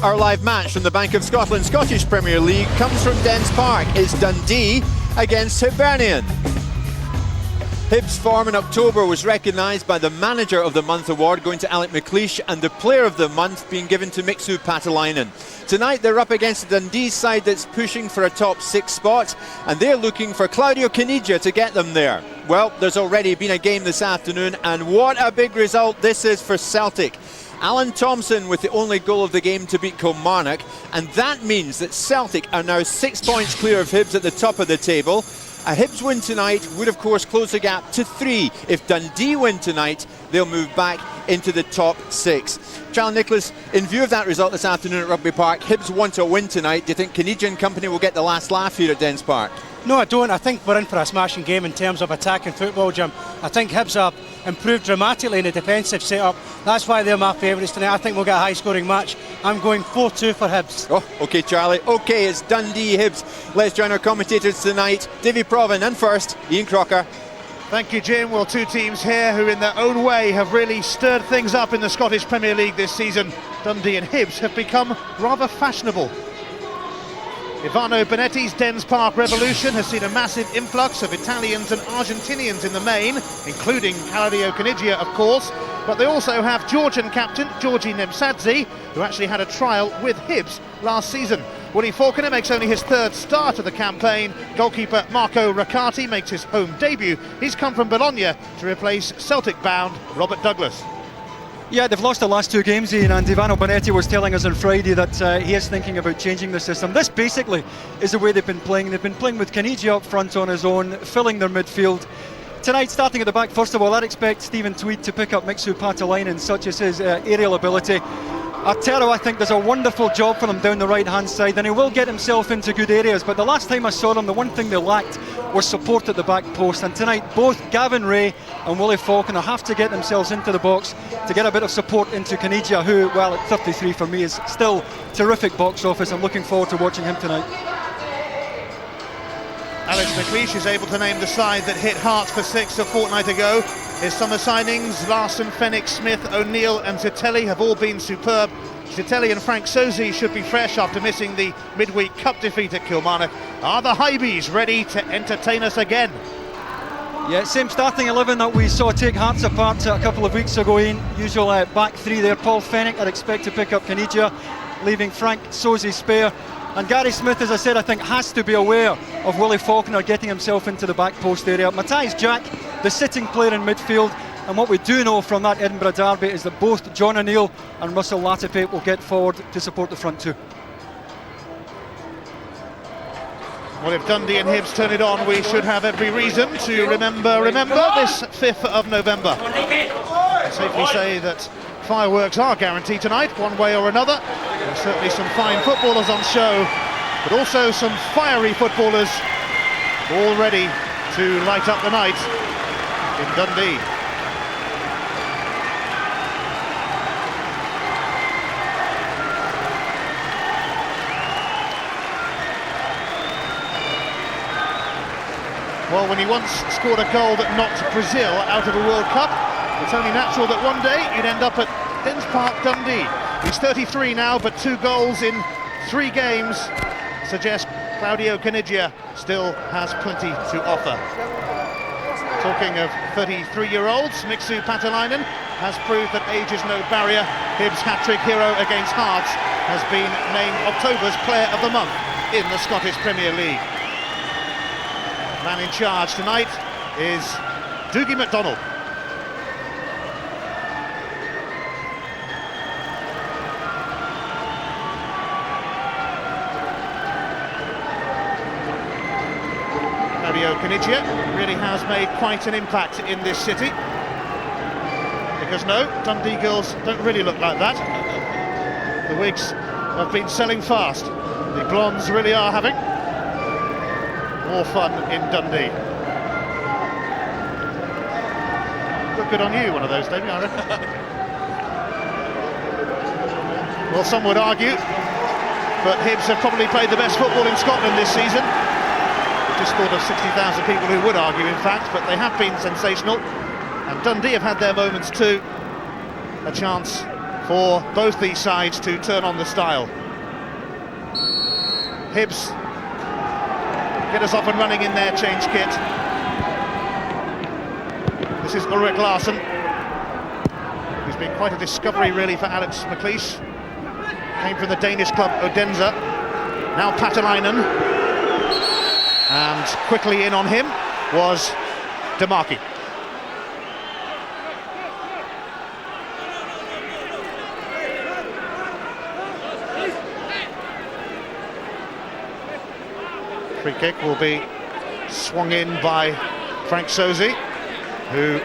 Our live match from the Bank of Scotland Scottish Premier League comes from Dens Park. It's Dundee against Hibernian. Hibs' form in October was recognised by the Manager of the Month award going to Alec McLeish, and the Player of the Month being given to Mixu Patalainen. Tonight they're up against the Dundee side that's pushing for a top 6 spot, and they're looking for Claudio Caniggia to get them there. Well, there's already been a game this afternoon, and what a big result this is for Celtic. Alan Thompson with the only goal of the game to beat Kilmarnock, and that means that Celtic are now 6 points clear of Hibs at the top of the table. A Hibs win tonight would of course close the gap to 3. If Dundee win tonight, they'll move back into the top 6. Charlie Nicholas, in view of that result this afternoon at Rugby Park, Hibs want a win tonight. Do you think Caniggia and company will get the last laugh here at Dens Park? No, I don't. I think we're in for a smashing game in terms of attacking football, Jim. I think Hibs have improved dramatically in the defensive setup. That's why they're my favourites tonight. I think we'll get a high-scoring match. I'm going 4-2 for Hibs. Oh, OK, Charlie. OK, it's Dundee Hibs. Let's join our commentators tonight. Davy Provan and first, Ian Crocker. Thank you, Jim. Well, two teams here who in their own way have really stirred things up in the Scottish Premier League this season. Dundee and Hibs have become rather fashionable. Ivano Benetti's Dens Park revolution has seen a massive influx of Italians and Argentinians in the main, including Claudio Caniggia, of course, but they also have Georgian captain Georgi Nemsadze, who actually had a trial with Hibs last season. Woody Falconer makes only his 3rd start of the campaign. Goalkeeper Marco Raccati makes his home debut. He's come from Bologna to replace Celtic-bound Robert Douglas. Yeah, they've lost the last 2 games, Ian, and Ivano Benetti was telling us on Friday that he is thinking about changing the system. This basically is the way they've been playing. They've been playing with Caniggia up front on his own, filling their midfield. Tonight, starting at the back, first of all, I'd expect Stephen Tweed to pick up Mixu Patalainen, such as his aerial ability. Artero, I think, does a wonderful job for them down the right-hand side, and he will get himself into good areas, but the last time I saw them, the one thing they lacked was support at the back post, and tonight both Gavin Ray and Willie Falconer have to get themselves into the box to get a bit of support into Caniggia, who, well, at 33 for me, is still terrific box office. I'm looking forward to watching him tonight. Alex McLeish is able to name the side that hit Hearts for 6 a fortnight ago. His summer signings, Larson, Fenwick, Smith, O'Neill and Zitelli have all been superb. Zitelli and Frank Sozi should be fresh after missing the midweek cup defeat at Kilmarnock. Are the Hibs ready to entertain us again? Yeah, same starting 11 that we saw take Hearts apart a couple of weeks ago, Ian. Usual back 3 there. Paul Fenwick, I'd expect to pick up Caniggia, leaving Frank Sozi spare. And Gary Smith, as I said, I think has to be aware of Willie Falconer getting himself into the back post area. Matthias Jack, the sitting player in midfield, and what we do know from that Edinburgh derby is that both John O'Neill and Russell Latipate will get forward to support the front two. Well, if Dundee and Hibs turn it on, we should have every reason to remember this 5th of November. I'd safely say that fireworks are guaranteed tonight, one way or another. There's certainly some fine footballers on show, but also some fiery footballers all ready to light up the night in Dundee. Well, when he once scored a goal that knocked Brazil out of a World Cup, it's only natural that one day you'd end up at Dens Park, Dundee. He's 33 now, but 2 goals in 3 games suggest Claudio Caniggia still has plenty to offer. Talking of 33-year-olds, Mixu Patalainen has proved that age is no barrier. Hibs' hat-trick hero against Hearts has been named October's Player of the Month in the Scottish Premier League. Man in charge tonight is Dougie McDonald. Claudio Caniggia really has made quite an impact in this city. Because no, Dundee girls don't really look like that. The wigs have been selling fast. The blondes really are having more fun in Dundee. Look good on you, one of those, Davey, I reckon. Well, some would argue, but Hibs have probably played the best football in Scotland this season. Just thought of 60,000 people who would argue, in fact, but they have been sensational. And Dundee have had their moments too. A chance for both these sides to turn on the style. Hibs get us off and running in their change kit. This is Ulrik Larsson, who's been quite a discovery really for Alex McLeish. Came from the Danish club Odense. Now Patalainen, and quickly in on him was Demarki. Free kick will be swung in by Frank Sosi, who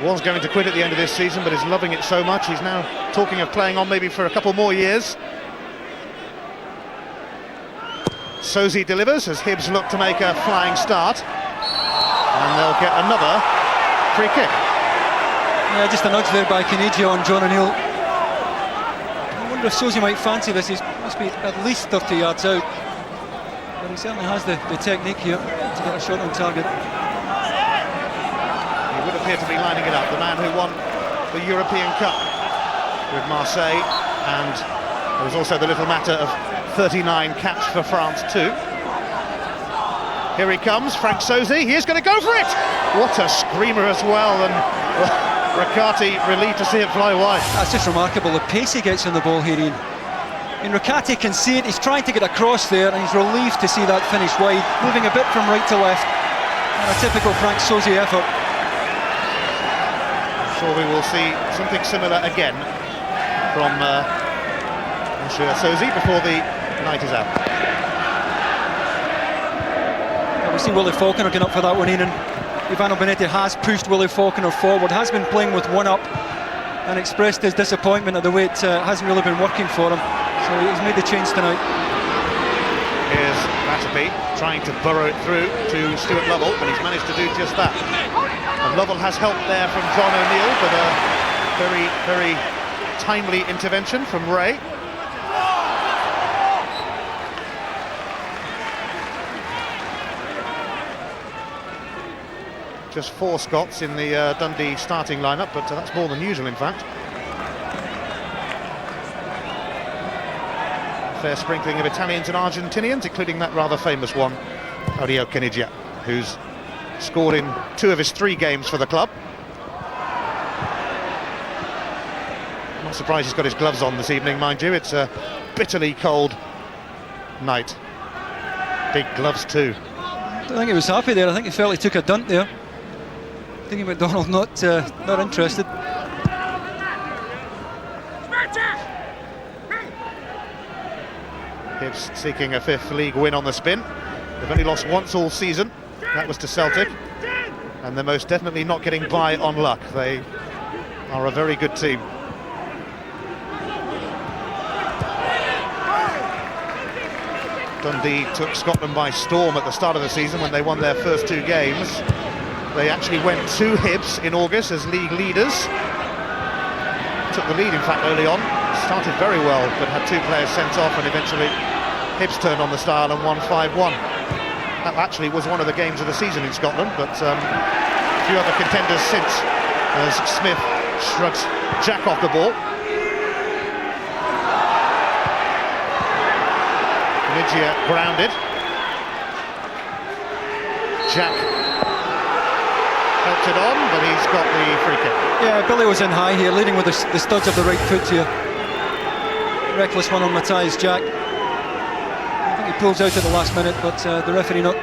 was going to quit at the end of this season but is loving it so much he's now talking of playing on maybe for a couple more years. Sosi delivers as Hibs look to make a flying start, and they'll get another free kick. Yeah, just a nudge there by Caniggia on John O'Neill. I wonder if Sosi might fancy this. He must be at least 30 yards out, but he certainly has the technique here to get a shot on target. He would appear to be lining it up, the man who won the European Cup with Marseille, and there was also the little matter of 39 caps for France too. Here he comes, Frank Sosi, he is going to go for it! What a screamer as well, and Riccardi relieved to see it fly wide. That's just remarkable, the pace he gets on the ball here, Ian. And Riccardi can see it, he's trying to get across there, and he's relieved to see that finish wide, moving a bit from right to left, and a typical Frank Sosi effort. I'm sure we will see something similar again from Monsieur Sosi before the night is out. We see Willie Falconer going up for that one, Ian. Ivano Benetti has pushed Willie Falconer forward, has been playing with one up, and expressed his disappointment at the way it hasn't really been working for him. So he's made the change tonight. Here's Ratterby trying to burrow it through to Stuart Lovell, and he's managed to do just that. And Lovell has help there from John O'Neill, but a very, very timely intervention from Ray. Just 4 Scots in the Dundee starting lineup, but that's more than usual in fact. Fair sprinkling of Italians and Argentinians, including that rather famous one, Mario Caniggia, who's scored in 2 of his 3 games for the club. I'm not surprised he's got his gloves on this evening, mind you. It's a bitterly cold night. Big gloves too. I don't think he was happy there. I think he felt he took a dunt there. Thinking McDonald not interested. Hibs seeking a 5th league win on the spin. They've only lost once all season. That was to Celtic. And they're most definitely not getting by on luck. They are a very good team. Dundee took Scotland by storm at the start of the season when they won their first 2 games. They actually went to Hibs in August as league leaders. Took the lead, in fact, early on. Started very well, but had 2 players sent off, and eventually Hibs turned on the style and won 5-1. That actually was one of the games of the season in Scotland, but a few other contenders since, as Smith shrugs Jack off the ball. Caniggia grounded. Jack helped it on, but he's got the free kick. Yeah, Billy was in high here, leading with the studs of the right foot here. Reckless one on Matthias Jack. I think he pulls out at the last minute, but the referee not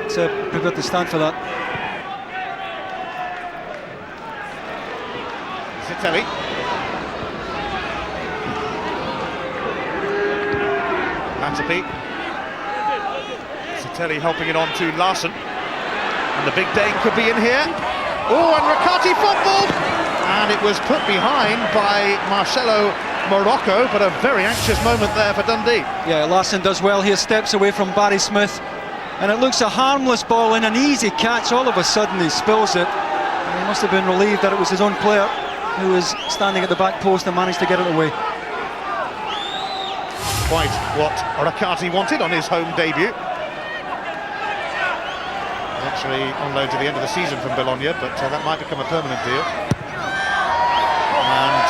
prepared to stand for that. Zitelli. Latterby. Zitelli helping it on to Larsson. And the big Dane could be in here. Oh, and Riccardi footballed! And it was put behind by Marcelo Morocco, but a very anxious moment there for Dundee. Yeah, Larsson does well here, steps away from Barry Smith, and it looks a harmless ball in, an easy catch. All of a sudden he spills it, and he must have been relieved that it was his own player who was standing at the back post and managed to get it away. Quite what Riccardi wanted on his home debut. Actually on loan to the end of the season from Bologna, but that might become a permanent deal. And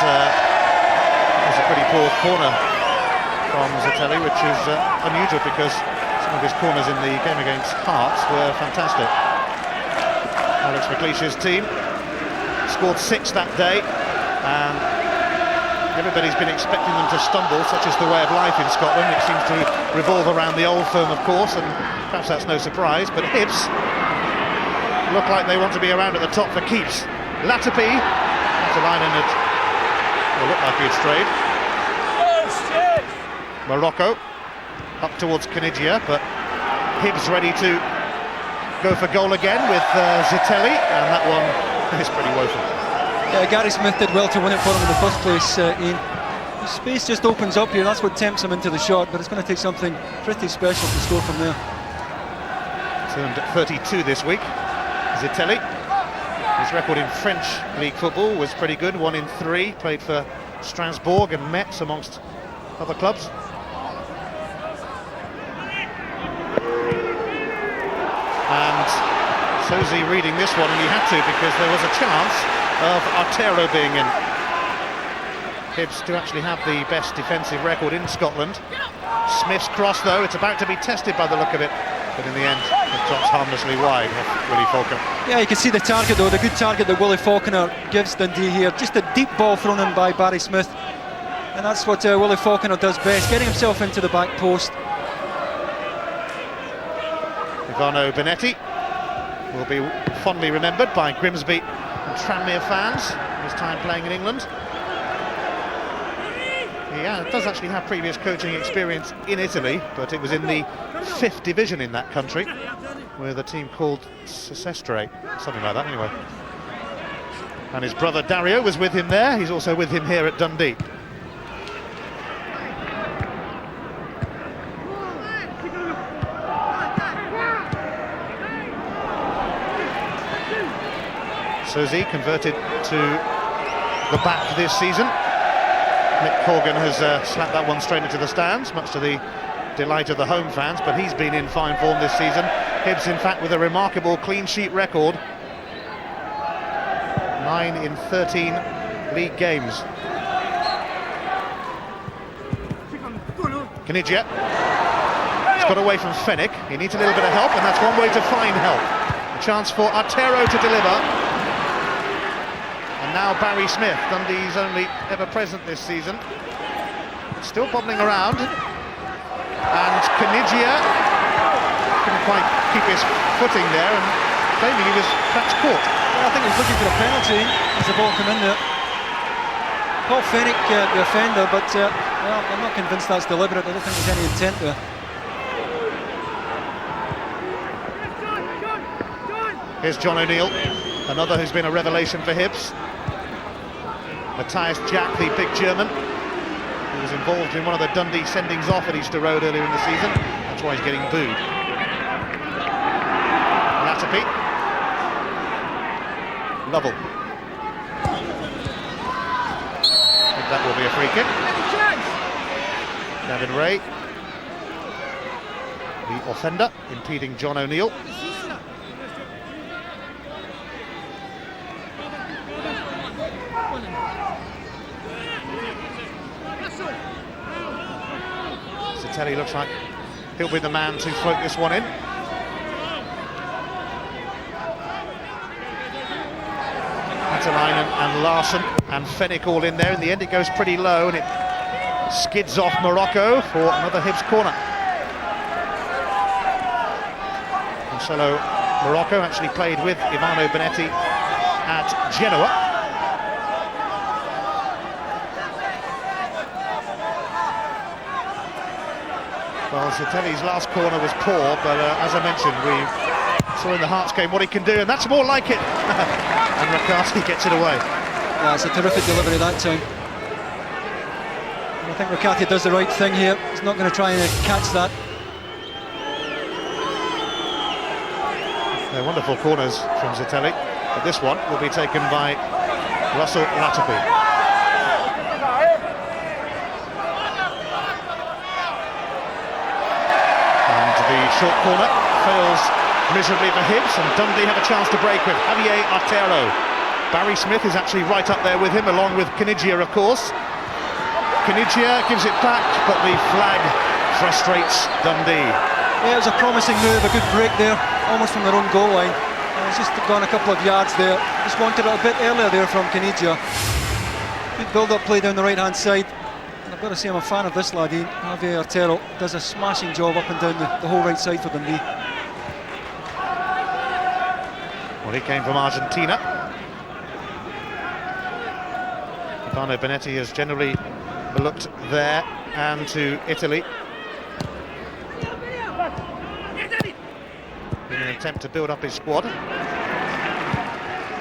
as pretty poor corner from Zitelli, which is unusual because some of his corners in the game against Hearts were fantastic. Alex McLeish's team scored 6 that day, and everybody's been expecting them to stumble, such is the way of life in Scotland. It seems to revolve around the old firm, of course, and perhaps that's no surprise, but Hibs look like they want to be around at the top for keeps. Latapi, Matalainen had looked like he had strayed. Morocco up towards Kanigia, but Hibs ready to go for goal again with Zitelli, and that one is pretty woeful. Yeah, Gary Smith did well to win it for him in the first place, Ian. The space just opens up here, that's what tempts him into the shot, but it's going to take something pretty special to score from there. Turned 32 this week, Zitelli. His record in French league football was pretty good, 1 in 3, played for Strasbourg and Metz amongst other clubs. And Sozi reading this one, and he had to, because there was a chance of Artero being in. Hibs to actually have the best defensive record in Scotland. Smith's cross, though, it's about to be tested by the look of it, but in the end it drops harmlessly wide off Willie Falconer. Yeah, you can see the target though, the good target that Willie Falconer gives Dundee here. Just a deep ball thrown in by Barry Smith, and that's what Willie Falconer does best, getting himself into the back post. Ivano Benetti will be fondly remembered by Grimsby and Tranmere fans his time playing in England. He does actually have previous coaching experience in Italy, but it was in the 5th division in that country, with a team called Sestre, something like that anyway. And his brother Dario was with him there, he's also with him here at Dundee. Sozi converted to the back this season. Nick Corgan has slapped that one straight into the stands, much to the delight of the home fans, but he's been in fine form this season. Hibs, in fact, with a remarkable clean sheet record. 9 in 13 league games. Kanigia. He's got away from Fenwick. He needs a little bit of help, and that's one way to find help. A chance for Artero to deliver. And now Barry Smith, Dundee's only ever present this season. Still bobbling around. And Kanigia couldn't quite keep his footing there, and claiming he was perhaps caught. Well, I think he was looking for a penalty as the ball came in there. Paul Fenwick, the offender, but well, I'm not convinced that's deliberate. I don't think there's any intent there. Here's John O'Neill, another who's been a revelation for Hibs. Matthias Jack, the big German, who was involved in one of the Dundee sendings off at Easter Road earlier in the season. That's why he's getting booed. Latapi. Lovell. I think that will be a free kick. Gavin Ray, the offender, impeding John O'Neill. Zitelli looks like he'll be the man to float this one in. Matalainen and Larsson and Fenwick all in there. In the end it goes pretty low and it skids off Morocco for another Hibs corner. Marcelo Morocco actually played with Ivano Benetti at Genoa. Well, Zitelli's last corner was poor, but as I mentioned, we saw in the Hearts game what he can do, and that's more like it. And Riccardi gets it away. Yeah, it's a terrific delivery that time. And I think Riccardi does the right thing here. He's not going to try and catch that. They're wonderful corners from Zitelli, but this one will be taken by Russell Latapi. The short corner fails miserably for Hibs, and Dundee have a chance to break with Javier Artero. Barry Smith is actually right up there with him, along with Kanigia, of course. Kinigia gives it back, but the flag frustrates Dundee. Yeah, it was a promising move, a good break there, almost from their own goal line. It's just gone a couple of yards there. Just wanted it a bit earlier there from Kinigia. Good build-up play down the right-hand side. And I've got to say I'm a fan of this lad, Javier Artero. Does a smashing job up and down the whole right side for Dundee. Well, he came from Argentina. Ivano Benetti has generally looked there and to Italy in an attempt to build up his squad.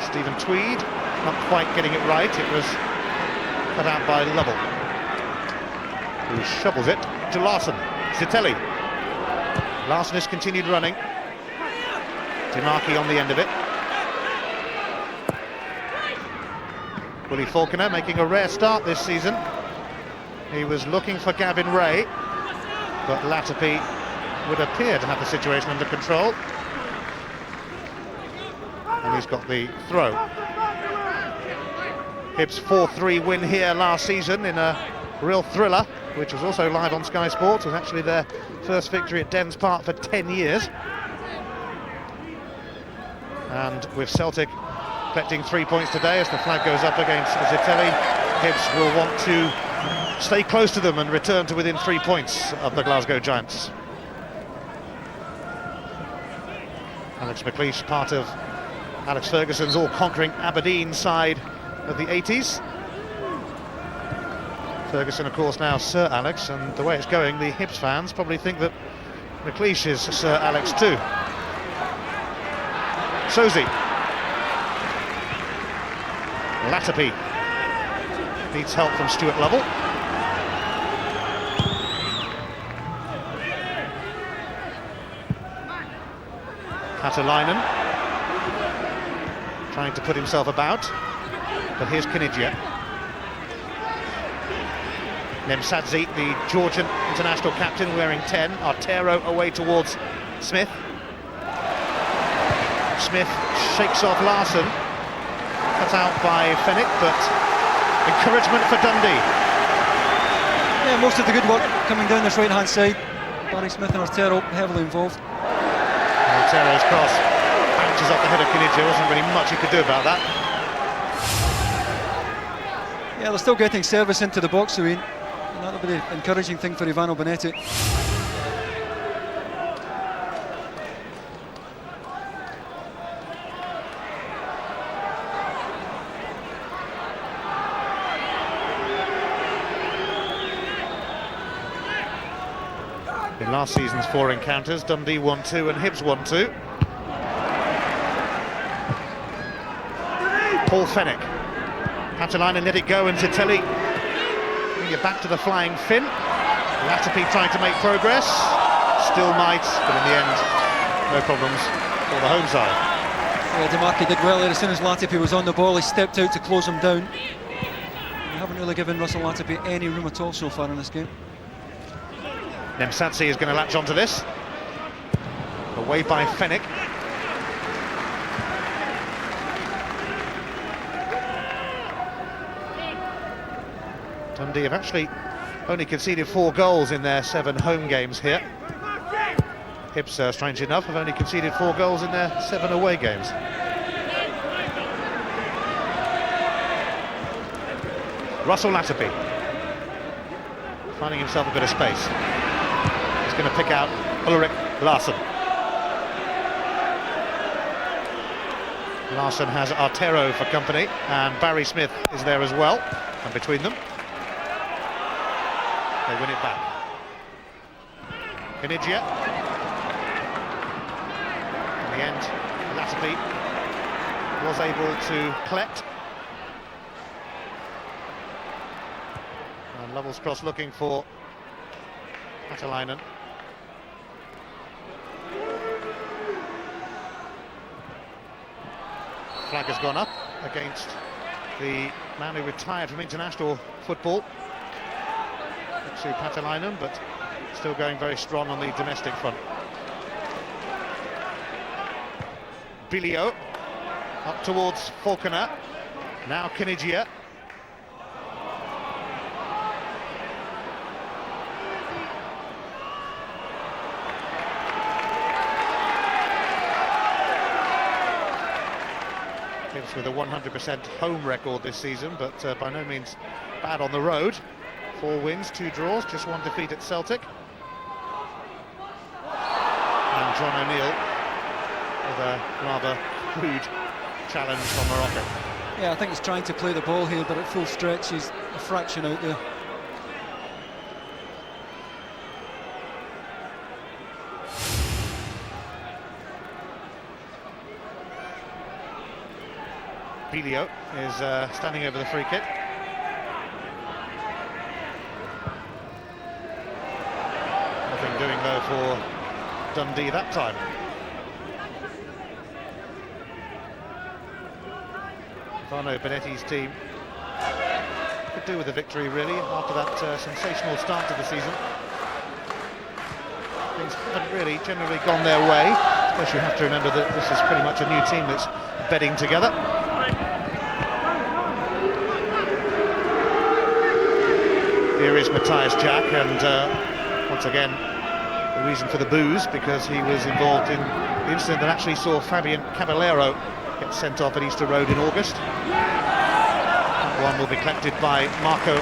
Stephen Tweed not quite getting it right. It was cut out by Lovell, who shovels it to Larson. Zitelli. Larson has continued running. Dimarchi on the end of it. Willie Falconer making a rare start this season. He was looking for Gavin Ray, but Latapi would appear to have the situation under control. And he's got the throw. Hibs' 4-3 win here last season in a real thriller, which was also live on Sky Sports. It was actually their first victory at Dens Park for 10 years. And with Celtic collecting 3 points today as the flag goes up against Zitelli, Hibs will want to stay close to them and return to within 3 points of the Glasgow Giants. Alex McLeish, part of Alex Ferguson's all-conquering Aberdeen side of the 80s. Ferguson, of course, now Sir Alex, and the way it's going, the Hibs fans probably think that McLeish is Sir Alex too. Sozi. Latapi needs help from Stuart Lovell. Katalainen trying to put himself about, but here's Kinigia. Nemsadze, the Georgian international captain, wearing 10. Artero away towards Smith. Smith shakes off Larson. Cut out by Fenwick, but encouragement for Dundee. Yeah, most of the good work coming down this right-hand side. Barry Smith and Artero heavily involved. Artero's cross bounces off the head of Kinigia. Wasn't really much he could do about that. Yeah, they're still getting service into the box, Ian. And that'll be the encouraging thing for Ivano Benetti. In last season's 4 encounters, Dundee won 2 and Hibs won 2. Paul Fenwick. Katalainen let it go, and Zitelli bring it back to the flying Finn. Latapi trying to make progress. Still might, but in the end, no problems for the home side. Yeah, Dimarchi did well there. As soon as Latapi was on the ball, he stepped out to close him down. They haven't really given Russell Latapi any room at all so far in this game. Nemsadze is going to latch onto this. Away by Fenwick. Dundee have actually only conceded 4 goals in their 7 home games here. Hibs, strangely enough, have only conceded 4 goals in their 7 away games. Russell Latapi finding himself a bit of space. He's going to pick out Ulrik Larsson. Larsson has Artero for company, and Barry Smith is there as well. And between them, they win it back. Kinigia. In the end, Latapi was able to collect. And Lovell's cross looking for Katalainen. Flag has gone up against the man who retired from international football, Katalainen, but still going very strong on the domestic front. Bilio up towards Falconer. Now Kinigia. with a 100% home record this season, but by no means bad on the road. 4 wins, 2 draws, just 1 defeat at Celtic. And John O'Neill with a rather rude challenge from Morocco. Yeah, I think he's trying to play the ball here, but at full stretch he's a fraction out there. Bilio is standing over the free kick. Nothing doing though for Dundee that time. Ivano Benetti's team could do with a victory really after that sensational start to the season. Things haven't really generally gone their way, especially you have to remember that this is pretty much a new team that's bedding together. Here is Matthias Jack, and once again the reason for the boos, because he was involved in the incident that actually saw Fabian Caballero get sent off at Easter Road in August. That one will be collected by Marco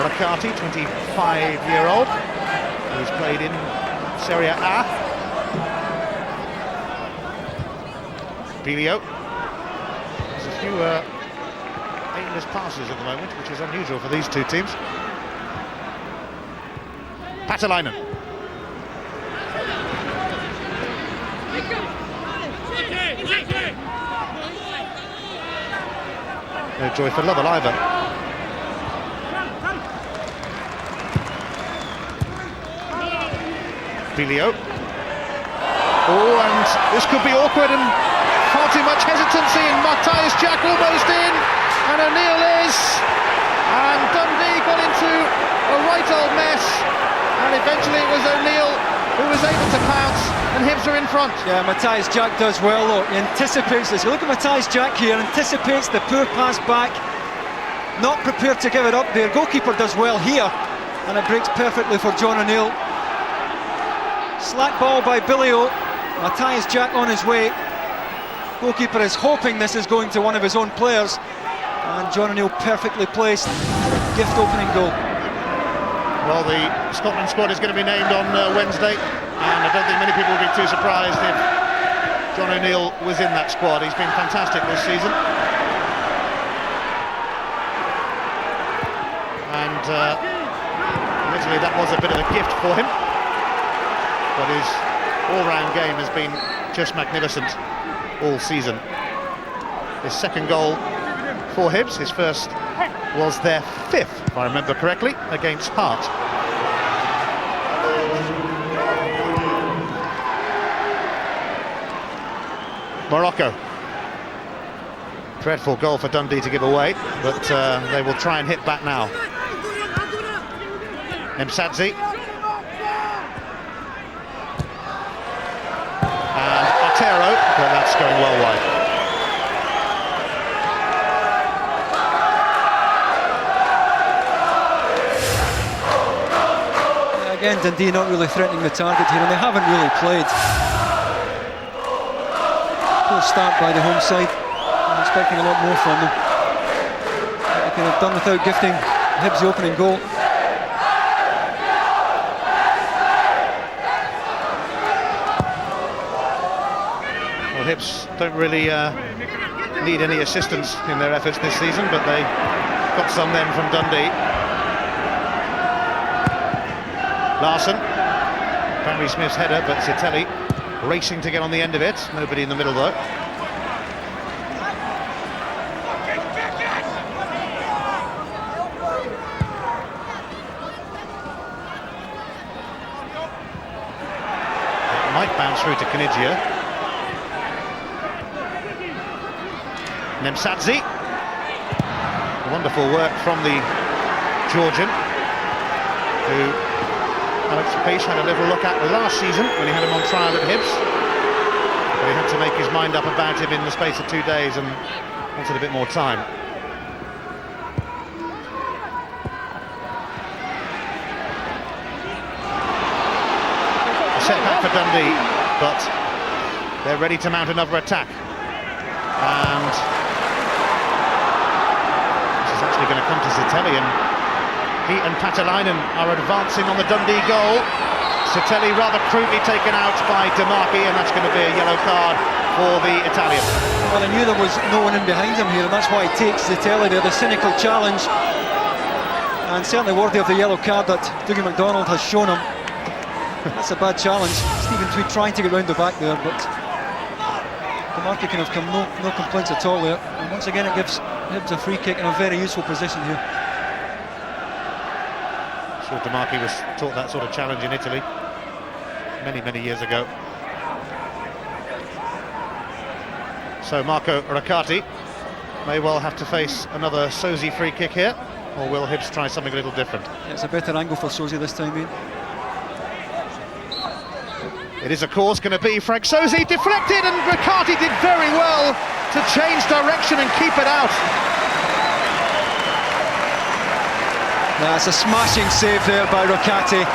Raccati, 25-year-old, who's played in Serie A. Bilio. There's a few aimless passes at the moment, which is unusual for these two teams. Patalainen. No joy for Lovell either. Bilio. Oh, and this could be awkward, and far too much hesitancy, and Matthias Jack almost in, and O'Neill is, and Dundee got into a right old mess, and eventually it was O'Neill who was able to pounce, and Hibs are in front. Yeah, Matthias Jack does well though. He anticipates this. You look at Matthias Jack here, anticipates the poor pass back, not prepared to give it up there. Goalkeeper does well here, and it breaks perfectly for John O'Neill. Slack ball by Bilio. Matthias Jack on his way. Goalkeeper is hoping this is going to one of his own players, and John O'Neill perfectly placed. Gift opening goal. Well, the Scotland squad is going to be named on Wednesday, and I don't think many people will be too surprised if John O'Neill was in that squad. He's been fantastic this season. And admittedly that was a bit of a gift for him, but his all-round game has been just magnificent all season. His second goal for Hibs, his first was their 5th, if I remember correctly, against Hart. Morocco. Dreadful goal for Dundee to give away, but they will try and hit back now. Msadzi. And Otero, but that's going well wide. Again, Dundee not really threatening the target here, and they haven't really played. Poor start by the home side. I'm expecting a lot more from them. They could have done without gifting Hibs the opening goal. Well, Hibs don't really need any assistance in their efforts this season, but they got some then from Dundee. Larson, Barry Smith's header, but Zitelli racing to get on the end of it. Nobody in the middle though. It might bounce through to Kanigia. Msadzi. Wonderful work from the Georgian, who Alex Peace had a little look at last season when he had him on trial at Hibs, but he had to make his mind up about him in the space of 2 days and wanted a bit more time. A setback for Dundee, but they're ready to mount another attack. And actually going to come to Zitelli, and he and Patelainen are advancing on the Dundee goal. Zitelli rather crudely taken out by Demarchi, and that's going to be a yellow card for the Italian. Well, I knew there was no one in behind him here, and that's why he takes Zitelli there, the cynical challenge, and certainly worthy of the yellow card that Dougie MacDonald has shown him. That's a bad challenge. Stephen Tweed trying to get round the back there, but Demarchi can have come no complaints at all there. And once again, it gives Hibs a free kick in a very useful position here. Sure, Demarchi was taught that sort of challenge in Italy many years ago. So Marco Riccati may well have to face another Sosi free kick here, or will Hibs try something a little different? Yeah, it's a better angle for Sosi this time, Ian. It is, of course, going to be Frank Sosi, deflected, and Riccati did very well to change direction and keep it out. That's a smashing save there by Riccati.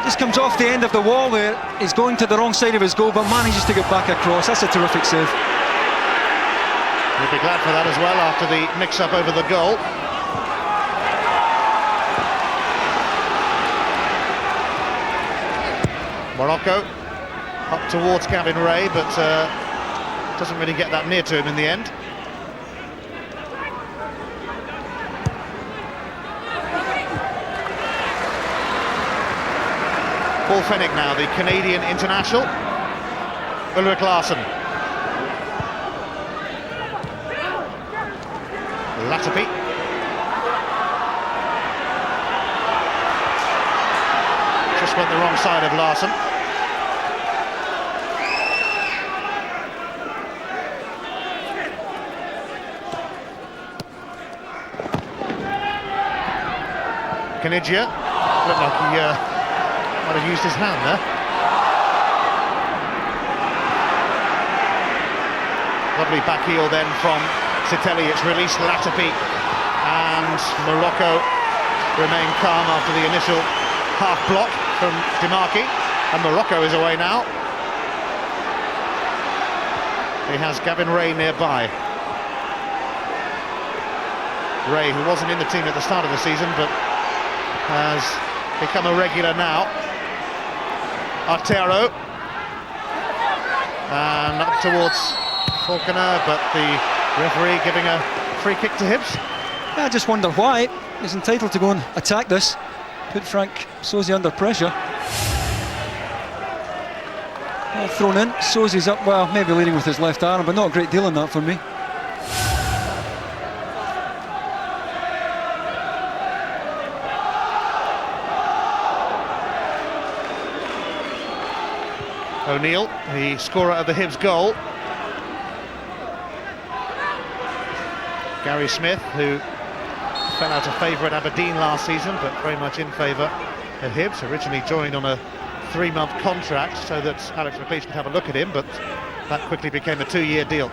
Just comes off the end of the wall there. He's going to the wrong side of his goal, but manages to get back across. That's a terrific save. We'll be glad for that as well after the mix-up over the goal. Morocco up towards Gavin Ray, but doesn't really get that near to him in the end. Paul Fennick now, the Canadian international. Ulrik Larsson. Latapi. Just went the wrong side of Larsson. Canigia, looked like he might have used his hand there. Lovely back heel then from Zitelli. It's released Latapi, and Morocco remain calm after the initial half block from Demarchi, and Morocco is away now. He has Gavin Ray nearby. Ray, who wasn't in the team at the start of the season, but has become a regular now. Artero, and up towards Falconer, but the referee giving a free kick to Hibs. I just wonder why. He's entitled to go and attack this, put Frank Sosi under pressure. Well, thrown in, Sosi's up, well, maybe leading with his left arm, but not a great deal in that for me. O'Neill, the scorer of the Hibs goal. Gary Smith, who fell out of favour at Aberdeen last season, but very much in favour at Hibs. Originally joined on a 3-month contract so that Alex McLeish could have a look at him, but that quickly became a 2-year deal.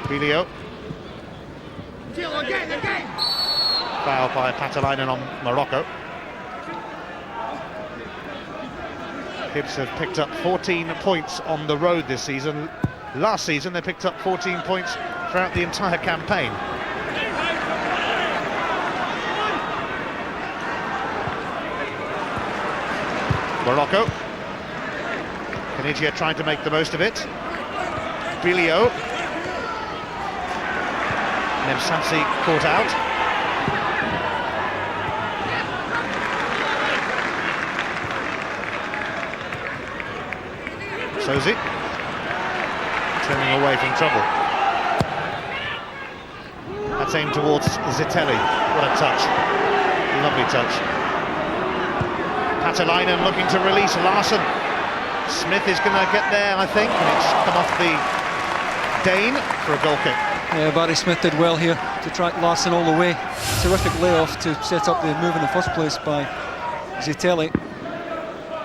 Bilio. Foul by Patelainen on Morocco. Hibs have picked up 14 points on the road this season. Last season they picked up 14 points throughout the entire campaign. Morocco. Canigia trying to make the most of it. Bilio. Nemsansi caught out. Sosi turning away from trouble. That's aimed towards Zitelli. What a touch. Lovely touch. Patelainen looking to release Larsson. Smith is going to get there, I think, and it's come off the Dane for a goal kick. Yeah, Barry Smith did well here to track Larsson all the way. Terrific layoff to set up the move in the first place by Zitelli.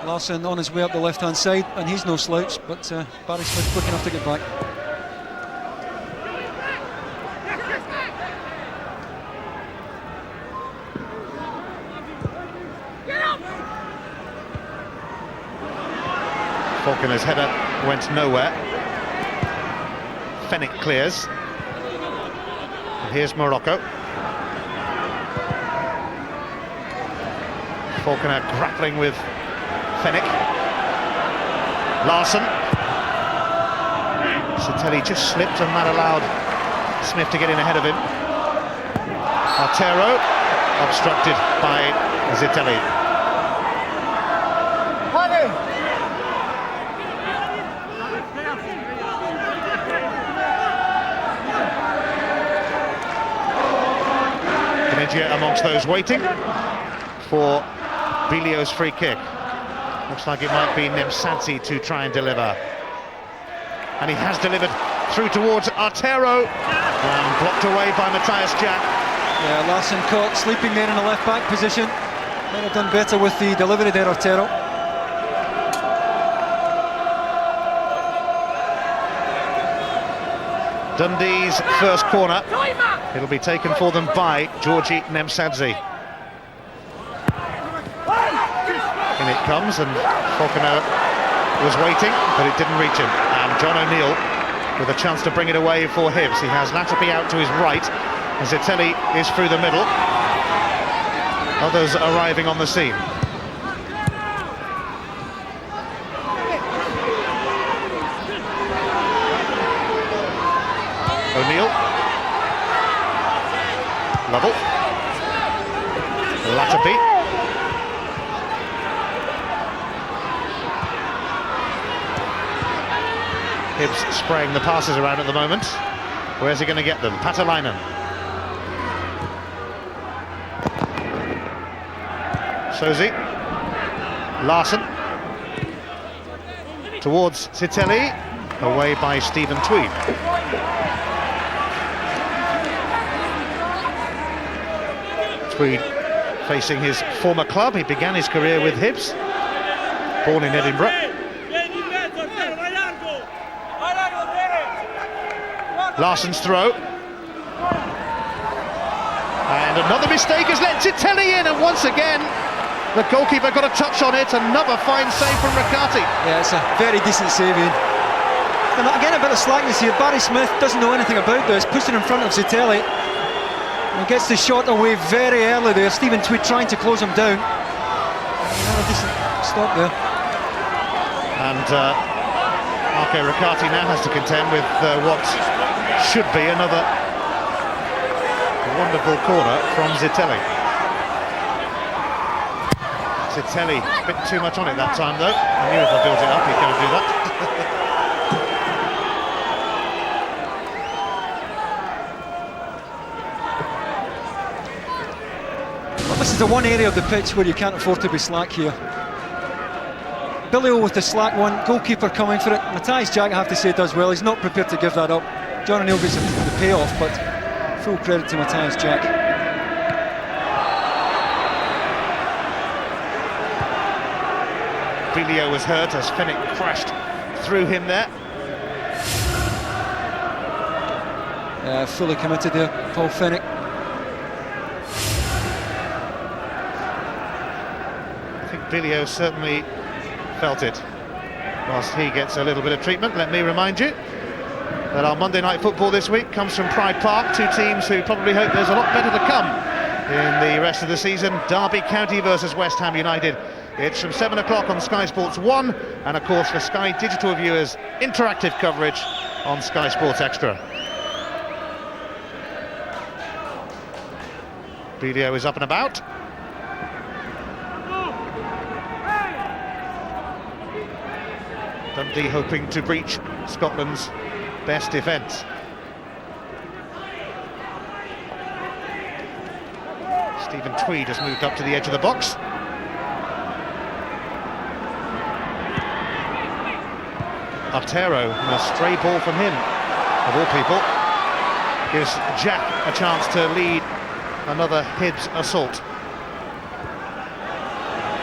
Larsson on his way up the left-hand side, and he's no slouch, but Barry Smith quick enough to get back. Falconer's header went nowhere. Fennick clears. And here's Morocco. Falconer grappling with Fennick. Larson. Satelli just slipped and that allowed Smith to get in ahead of him. Artero obstructed by Zitelli. Caniggia amongst those waiting for Bilio's free kick. Looks like it might be Nemsadze to try and deliver. And he has delivered through towards Artero and blocked away by Matthias Jack. Yeah, Larson caught sleeping there in the left back position. Might have done better with the delivery there, Artero. Dundee's first corner. It'll be taken for them by Georgi Nemsadze. In it comes, and Falconer was waiting, but it didn't reach him. And John O'Neill with a chance to bring it away for Hibs. He has Latapi out to his right, and Zitelli is through the middle. Others arriving on the scene. O'Neill. Lovell. Latapi. Hibs spraying the passes around at the moment. Where's he going to get them? Patalainen. Sozi. Larson. Towards Zitelli. Away by Stephen Tweed. Tweed facing his former club. He began his career with Hibs. Born in Edinburgh. Larson's throw. And another mistake has let Zitelli in, and once again the goalkeeper got a touch on it. Another fine save from Riccardi. Yeah, it's a very decent save, Ian. And again, a bit of slackness here. Barry Smith doesn't know anything about this, pushing in front of Zitelli. And gets the shot away very early there. Stephen Tweed trying to close him down. Another decent stop there. And Marco Riccardi now has to contend with what should be another wonderful corner from Zitelli. Zitelli, a bit too much on it that time though. I knew if I built it up he'd go and do that. Well, this is the one area of the pitch where you can't afford to be slack here. Bilio with the slack one, goalkeeper coming for it. Matthias Jack, I have to say, does well. He's not prepared to give that up. John O'Neill gets the payoff, but full credit to Matthias Jack. Bilio was hurt as Fennick crashed through him there. Fully committed there, Paul Fennick. I think Bilio certainly felt it. Whilst he gets a little bit of treatment, let me remind you that our Monday Night Football this week comes from Pride Park, two teams who probably hope there's a lot better to come in the rest of the season. Derby County versus West Ham United. It's from 7 o'clock on Sky Sports 1, and of course for Sky Digital viewers, interactive coverage on Sky Sports Extra. Bilio is up and about. Dundee hoping to breach Scotland's best defence. Stephen Tweed has moved up to the edge of the box. Artero, and a stray ball from him, of all people, gives Jack a chance to lead another Hibs assault.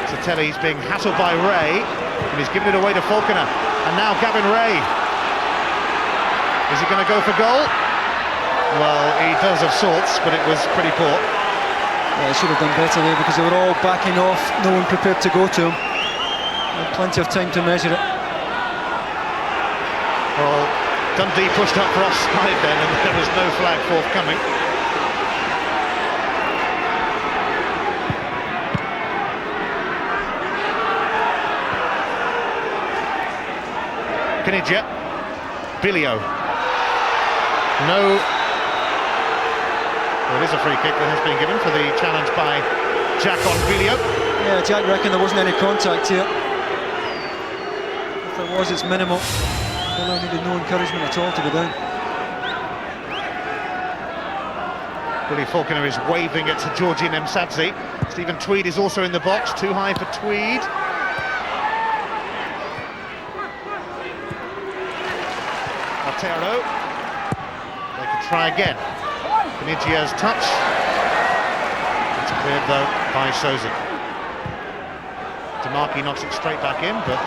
Zitelli's being hassled by Ray, and he's given it away to Falconer. And now Gavin Ray. Is he going to go for goal? Well, he does of sorts, but it was pretty poor. Yeah, he should have done better there because they were all backing off, no one prepared to go to him. Had plenty of time to measure it. Well, Dundee pushed up for offside then, and there was no flag forthcoming. Kinidja, Bilio. No. Well, it is a free kick that has been given for the challenge by Jack on Bilio. Yeah, Jack reckoned there wasn't any contact here. If there was, it's minimal. Bilio needed no encouragement at all to go down. Willie Falconer is waving it to Georgie Nemsadze. Stephen Tweed is also in the box, too high for Tweed. Otero. They can try again. Kinidja's touch. It's cleared though by Sozi. Demarchi knocks it straight back in, but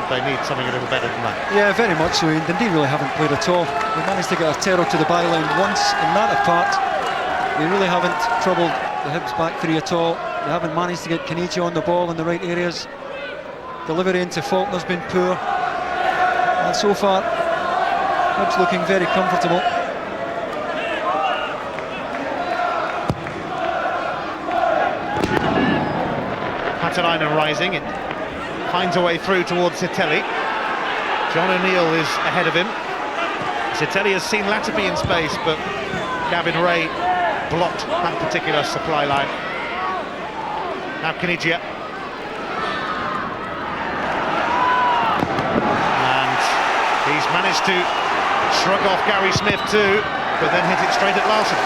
they need something a little better than that. Yeah, very much so. Dundee really haven't played at all. They managed to get Otero to the byline once in that apart. They really haven't troubled the Hibs back three at all. They haven't managed to get Kinidja on the ball in the right areas. Delivery into Faulkner's been poor. And so far, Hibs looking very comfortable. Patalainen rising, it finds a way through towards Zitelli. John O'Neill is ahead of him. Zitelli has seen Latterby in space, but Gavin Ray blocked that particular supply line. Now Kinidja. And he's managed to shrug off Gary Smith too, but then hit it straight at Larson.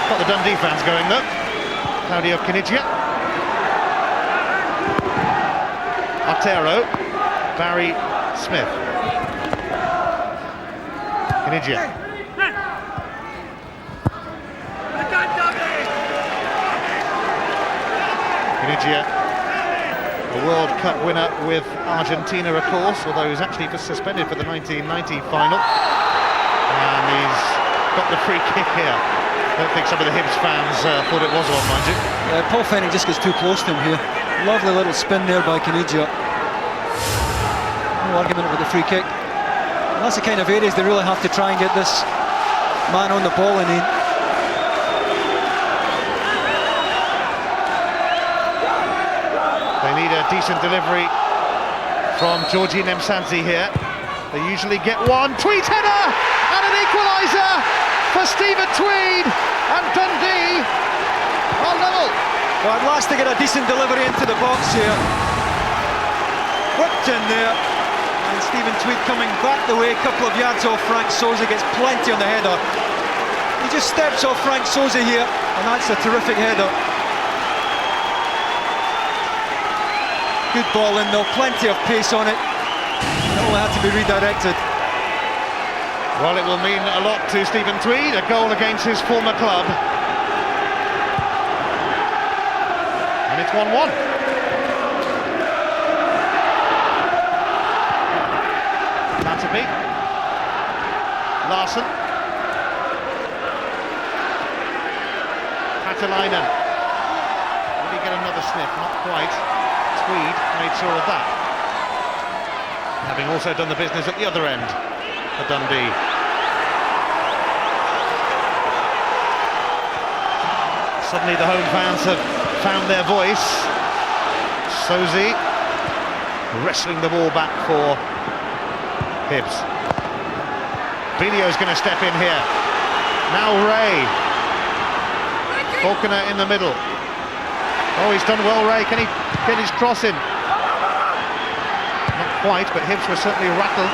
Got the Dundee fans going though. Claudio Kinidja. Otero. Barry Smith. Kinidja. Kinidja, a World Cup winner with Argentina, of course, although he was actually suspended for the 1990 final. And he's got the free kick here. I don't think some of the Hibs fans thought it was one, mind you. Paul Fennick just gets too close to him here. Lovely little spin there by Kinidja. No argument about the free kick. And that's the kind of areas they really have to try and get this man on the ball in. They need a decent delivery from Georgie Nemsadze here. They usually get one. Tweed header and an equaliser for Stephen Tweed, and Dundee are level. Well, at last they get a decent delivery into the box here. Whipped in there, and Stephen Tweed coming back the way, a couple of yards off Frank Sozi, gets plenty on the header. He just steps off Frank Sozi here, and that's a terrific header. Good ball in though, plenty of pace on it. It only had to be redirected. Well, it will mean a lot to Stephen Tweed, a goal against his former club. And it's 1-1. Latterby. Larson. Patalainen. Will he get another sniff? Not quite. Tweed made sure of that. Having also done the business at the other end for Dundee. Suddenly the home fans have found their voice. Sozi wrestling the ball back for Hibs. Bilio's going to step in here. Now Ray. Falconer in the middle. Oh, he's done well, Ray. Can he get his cross in? Not quite, but Hibs were certainly rattled.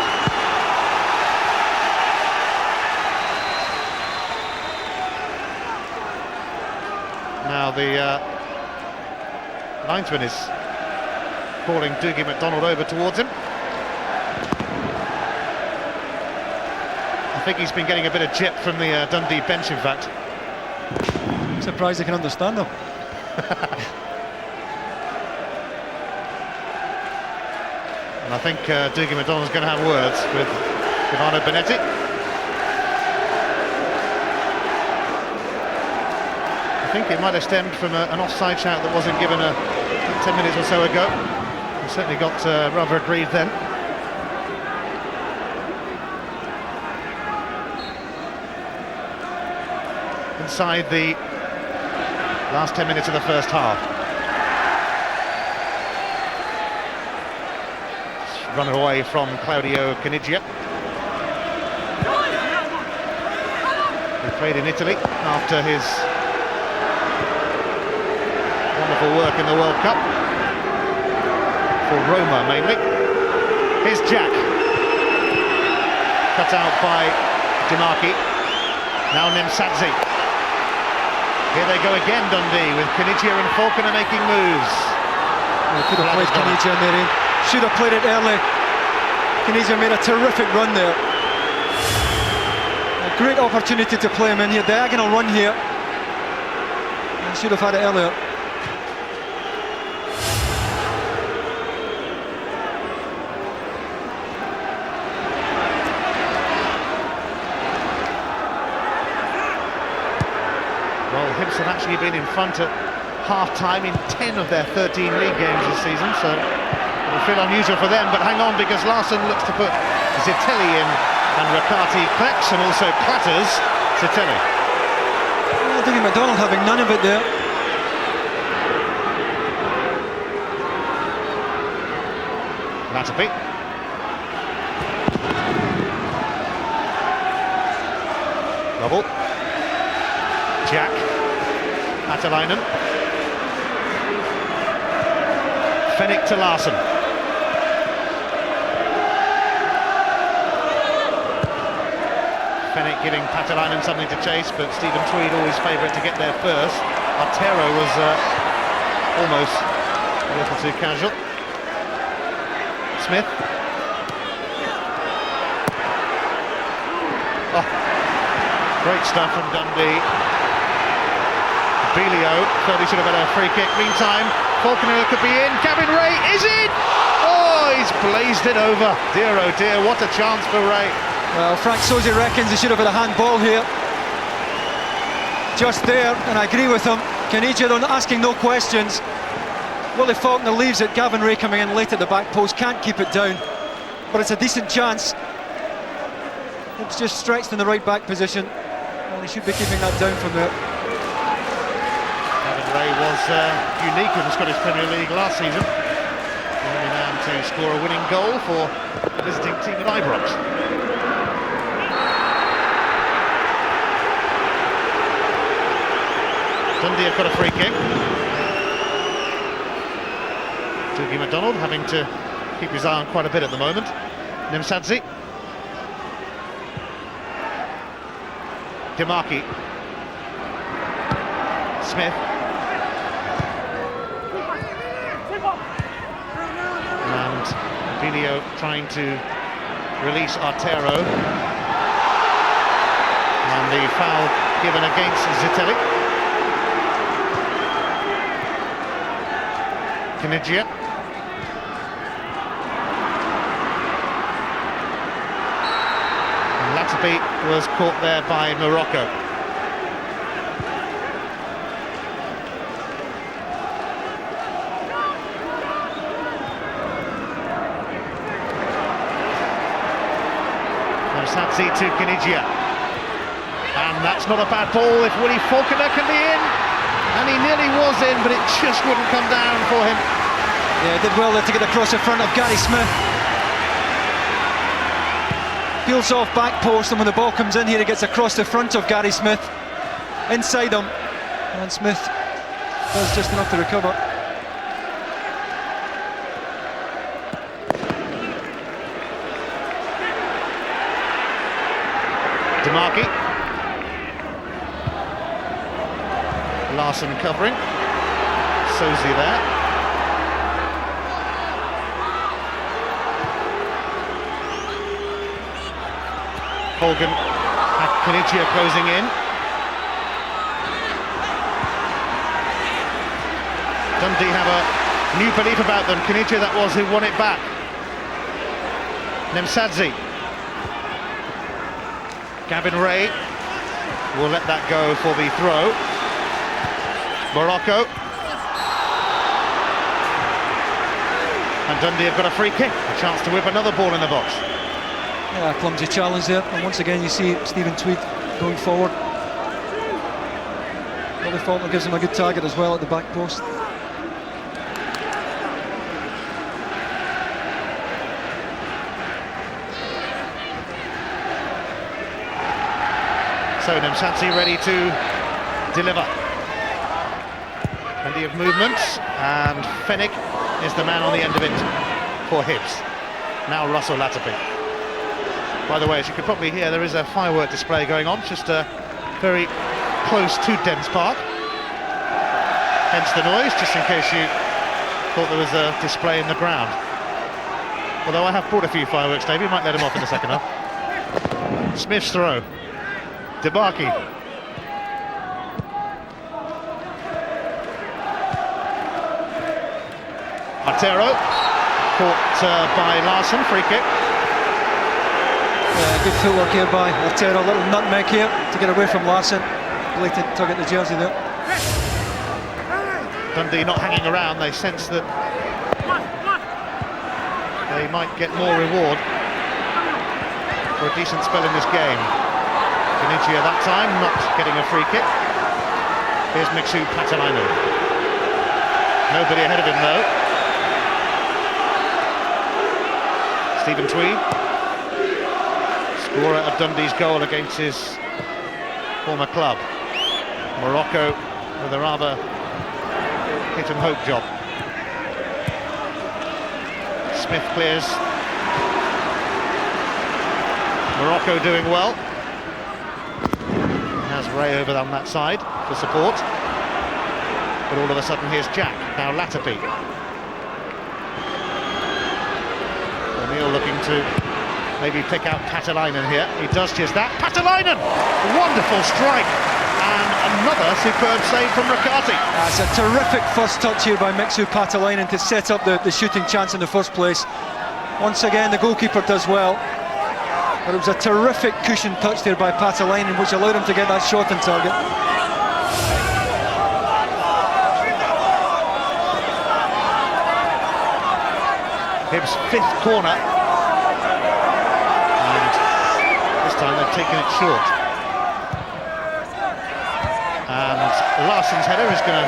Now the linesman is calling Dougie McDonald over towards him. I think he's been getting a bit of jip from the Dundee bench, in fact. I'm surprised I can understand them. And I think Dougie McDonald's going to have words with Ivano Benetti. I think it might have stemmed from an offside shout that wasn't given 10 minutes or so ago. He certainly got rather aggrieved then. inside the last 10 minutes of the first half. Run away from Claudio Caniggia. He played in Italy after his wonderful work in the World Cup, for Roma mainly. Here's Jack. Cut out by Dimarchi. Now Nemsadze. Here they go again, Dundee, with Caniggia and Falconer making moves. Well, could have played Caniggia in there. Should have played it early. Caniggia made a terrific run there. A great opportunity to play him in here. Diagonal run here. And should have had it earlier. Well, Hibs have actually been in front at half-time in 10 of their 13 league games this season, so it'll feel unusual for them, but hang on, because Larsson looks to put Zitelli in, and Rakati collects and also clatters Zitelli. Well, Dougie McDonald having none of it there. Latapi. Double. Jack. Atalainen. Fennick to Larsson. Fennick giving Patalainen something to chase, but Stephen Tweed always favourite to get there first. Artero was almost a little too casual. Smith. Oh, great stuff from Dundee. Belio thought he should have had a free kick. Meantime, Falconer could be in. Gavin Ray is in! Oh, he's blazed it over. Dear oh dear, what a chance for Ray. Well, Frank Sosi reckons he should have had a handball here. Just there, and I agree with him. Caniggia asking no questions. Willie Faulkner leaves it. Gavin Ray coming in late at the back post, can't keep it down. But it's a decent chance. It's just stretched in the right back position. Well, he should be keeping that down from there. Ray was unique in the Scottish Premier League last season. The only man to score a winning goal for the visiting team at Ibrox. Dundee have got a free kick. Dougie McDonald having to keep his eye on quite a bit at the moment. Nemsadze. Dimarchi. Smith. And Belio trying to release Artero. And the foul given against Zitelli. Caniggia. And Latapi was caught there by Morocco. Nemsadze to Caniggia. And that's not a bad ball if Willie Falconer can be in. And he nearly was in, but it just wouldn't come down for him. Yeah, he did well there to get across the front of Gary Smith. Peels off back post, and when the ball comes in here, he gets across the front of Gary Smith. Inside him. And Smith does just enough to recover. Dimarchi. Larsson covering. Sosi there. Hogan had Caniggia closing in. Dundee have a new belief about them. Caniggia that was who won it back. Nemsadze. Gavin Ray will let that go for the throw. Morocco. And Dundee have got a free kick, a chance to whip another ball in the box. Yeah, clumsy challenge there, and once again you see Stephen Tweed going forward. Billy Faulkner gives him a good target as well at the back post. So Nemsansi ready to deliver. Plenty of movements, and Fennick is the man on the end of it for Hibs. Now Russell Latterby. By the way, as you could probably hear, there is a firework display going on, just very close to Dens Park. Hence the noise, just in case you thought there was a display in the ground. Although I have brought a few fireworks, Davey, might let them off in the second half. Smith's throw. Debaki. Artero, caught by Larsson, free kick. Yeah, good footwork here by Artero, a little nutmeg here to get away from Larsson. Blatant tug at the jersey there. Dundee not hanging around, they sense that they might get more reward for a decent spell in this game. Kenichia that time, not getting a free kick. Here's Miksu Patalainen. Nobody ahead of him though. Stephen Tweed, scorer of Dundee's goal against his former club. Morocco with a rather hit and hope job. Smith clears. Morocco doing well. Has Ray over on that side for support. But all of a sudden here's Jack, now Latterby. O'Neill looking to maybe pick out Patalainen here. He does just that. Patalainen! Wonderful strike! And another superb save from Riccardi. That's a terrific first touch here by Miksu Patalainen to set up the shooting chance in the first place. Once again, the goalkeeper does well. But it was a terrific cushion touch there by Patalainen, which allowed him to get that shot on target. Hibs' fifth corner. And this time they've taken it short. And Larsson's header is going to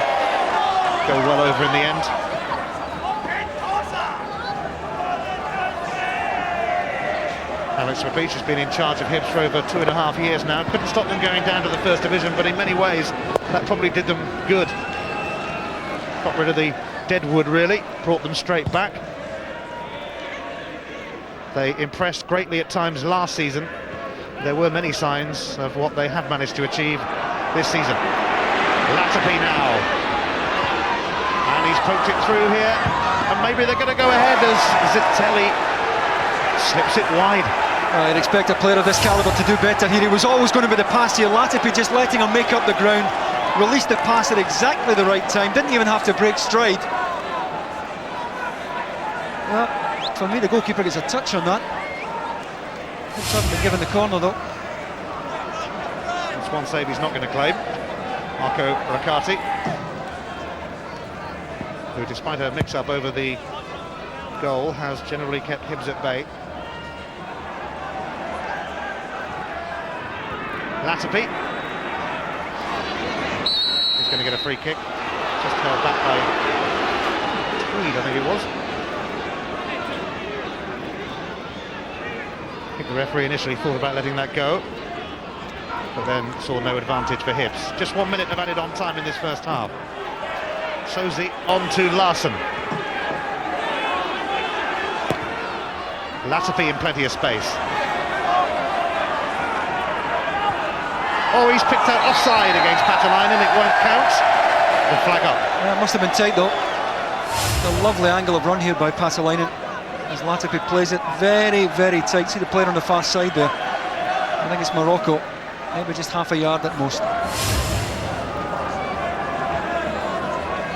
go well over in the end. Alex Rapich has been in charge of Hibs for over 2.5 years now. Couldn't stop them going down to the first division, but in many ways that probably did them good. Got rid of the deadwood really, brought them straight back. They impressed greatly at times last season. There were many signs of what they have managed to achieve this season. Latterby now. And he's poked it through here. And maybe they're going to go ahead as Zitelli slips it wide. I'd expect a player of this calibre to do better here. He was always going to be the pass here. Latterby just letting him make up the ground. Released the pass at exactly the right time. Didn't even have to break stride. Well, for me, the goalkeeper gets a touch on that. Hibs haven't been given the corner though. That's one save he's not going to claim. Marco Riccardi, who despite a mix-up over the goal has generally kept Hibs at bay. Latterby. He's going to get a free kick. Just held back by Tweed, I think it was. I think the referee initially thought about letting that go, but then saw no advantage for Hibs. Just 1 minute of added on time in this first half. Sozi on to Larsson. Latterby in plenty of space. Oh, he's picked out offside against Patalainen, it won't count. The flag up. Yeah, it must have been tight though. A lovely angle of run here by Patalainen as Latterby plays it very, very tight. See the player on the far side there. I think it's Morocco. Maybe just half a yard at most.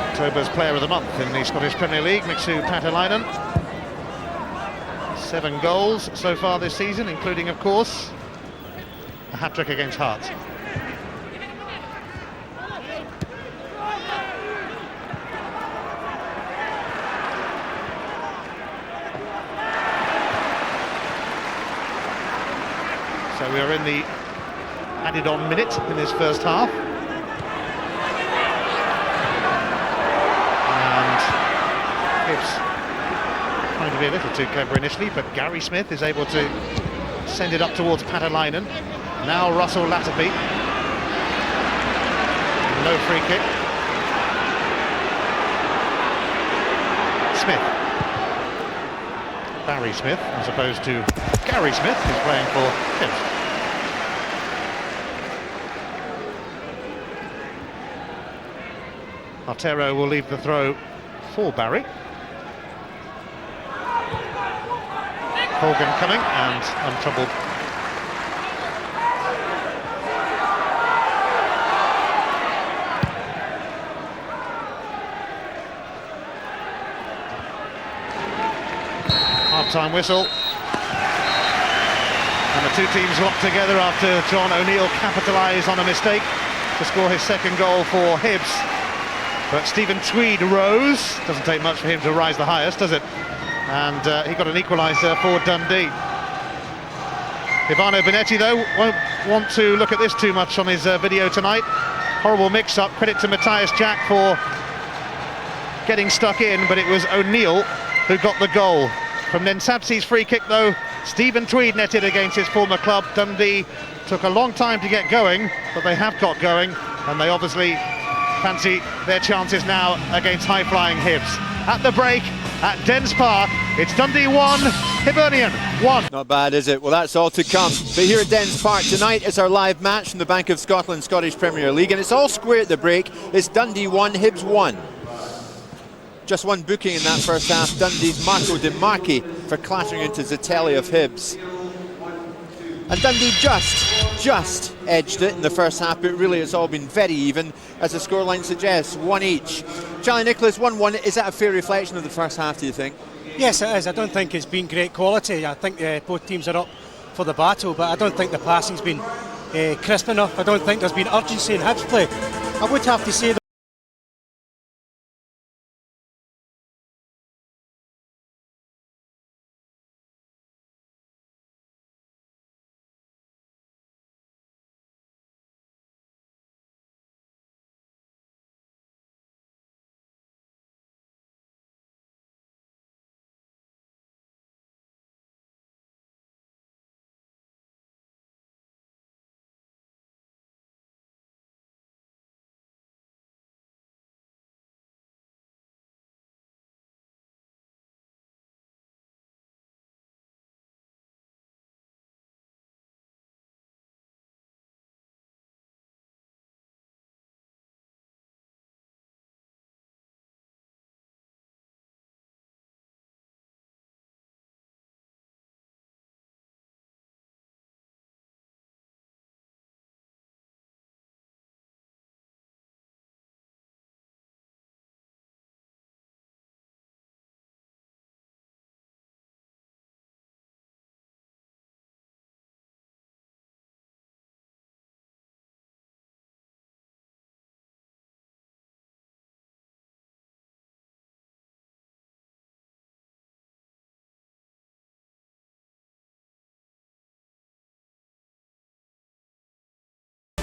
October's Player of the Month in the Scottish Premier League, Miksu Patalainen. 7 goals so far this season, including, of course, a hat-trick against Hearts. So we are in the added-on minute in this first half. a little too clever initially, but Gary Smith is able to send it up towards Patalainen. Now Russell Latterby. No free kick. Smith. Barry Smith, as opposed to Gary Smith, who's playing for Hibs. Artero will leave the throw for Barry. Hogan coming and untroubled. Half-time whistle. And the two teams locked together after John O'Neill capitalised on a mistake to score his second goal for Hibs. But Stephen Tweed rose. Doesn't take much for him to rise the highest, does it? And he got an equaliser for Dundee. Ivano Benetti, though, won't want to look at this too much on his video tonight. Horrible mix-up. Credit to Matthias Jack for getting stuck in, but it was O'Neill who got the goal. From Nensabsi's free kick, though, Stephen Tweed netted against his former club. Dundee took a long time to get going, but they have got going, and they obviously fancy their chances now against high-flying Hibs. At the break, at Dens Park, it's Dundee 1, Hibernian 1. Not bad, is it? Well, that's all to come. But here at Dens Park tonight is our live match from the Bank of Scotland Scottish Premier League, and it's all square at the break. It's Dundee 1, Hibs 1. Just one booking in that first half, Dundee's Marco Di Marchi for clattering into Zatelli of Hibs. And Dundee just edged it in the first half, but really it's all been very even, as the scoreline suggests, one each. Charlie Nicholas, 1-1, is that a fair reflection of the first half, do you think? Yes, it is. I don't think it's been great quality. I think both teams are up for the battle, but I don't think the passing's been crisp enough. I don't think there's been urgency in Hibs play. I would have to say that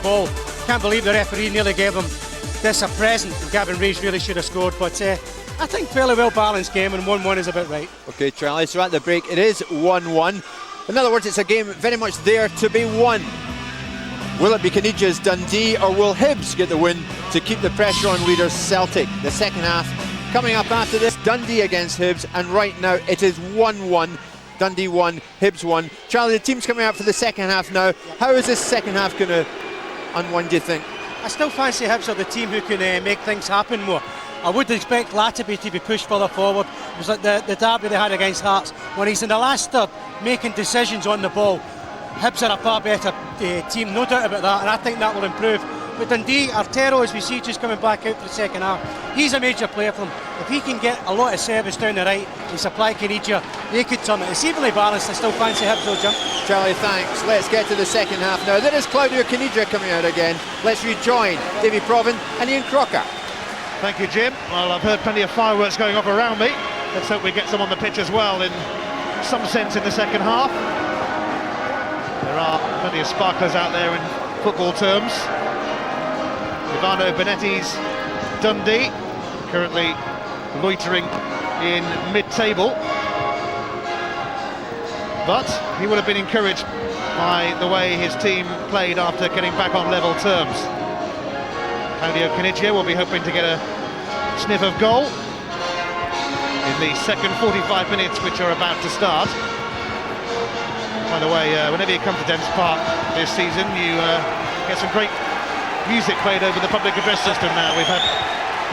ball. Can't believe the referee nearly gave him this a present. Gavin Rees really should have scored, but I think fairly well balanced game, and 1-1 is about right. Okay, Charlie, so at the break it is 1-1. In other words, it's a game very much there to be won. Will it be Caniggia's Dundee, or will Hibs get the win to keep the pressure on leaders Celtic? The second half coming up after this, Dundee against Hibs, and right now it is 1-1. Dundee 1, Hibs 1. Charlie, the team's coming out for the second half now. How is this second half going to unwind, do you think? I still fancy Hibs are the team who can make things happen more. I would expect Latterby to be pushed further forward. It was like the derby they had against Hearts, when he's in the last third making decisions on the ball. Hibs are a far better team, no doubt about that, and I think that will improve. But Dundee, Artero, as we see, just coming back out for the second half, he's a major player for them. If he can get a lot of service down the right and supply Caniggia, they could turn it. It's evenly balanced. I still fancy Hibs will jump. Charlie, thanks. Let's get to the second half now. There is Claudio Caniggia coming out again. Let's rejoin Davy Provan and Ian Crocker. Thank you, Jim. Well, I've heard plenty of fireworks going off around me. Let's hope we get some on the pitch as well, in some sense, in the second half. There are plenty of sparklers out there in football terms. Ivano Benetti's Dundee, currently loitering in mid-table. but he would have been encouraged by the way his team played after getting back on level terms. Claudio Caniggia will be hoping to get a sniff of goal in the second 45 minutes, which are about to start. By the way, whenever you come to Dens Park this season, you get some great music played over the public address system now. We've had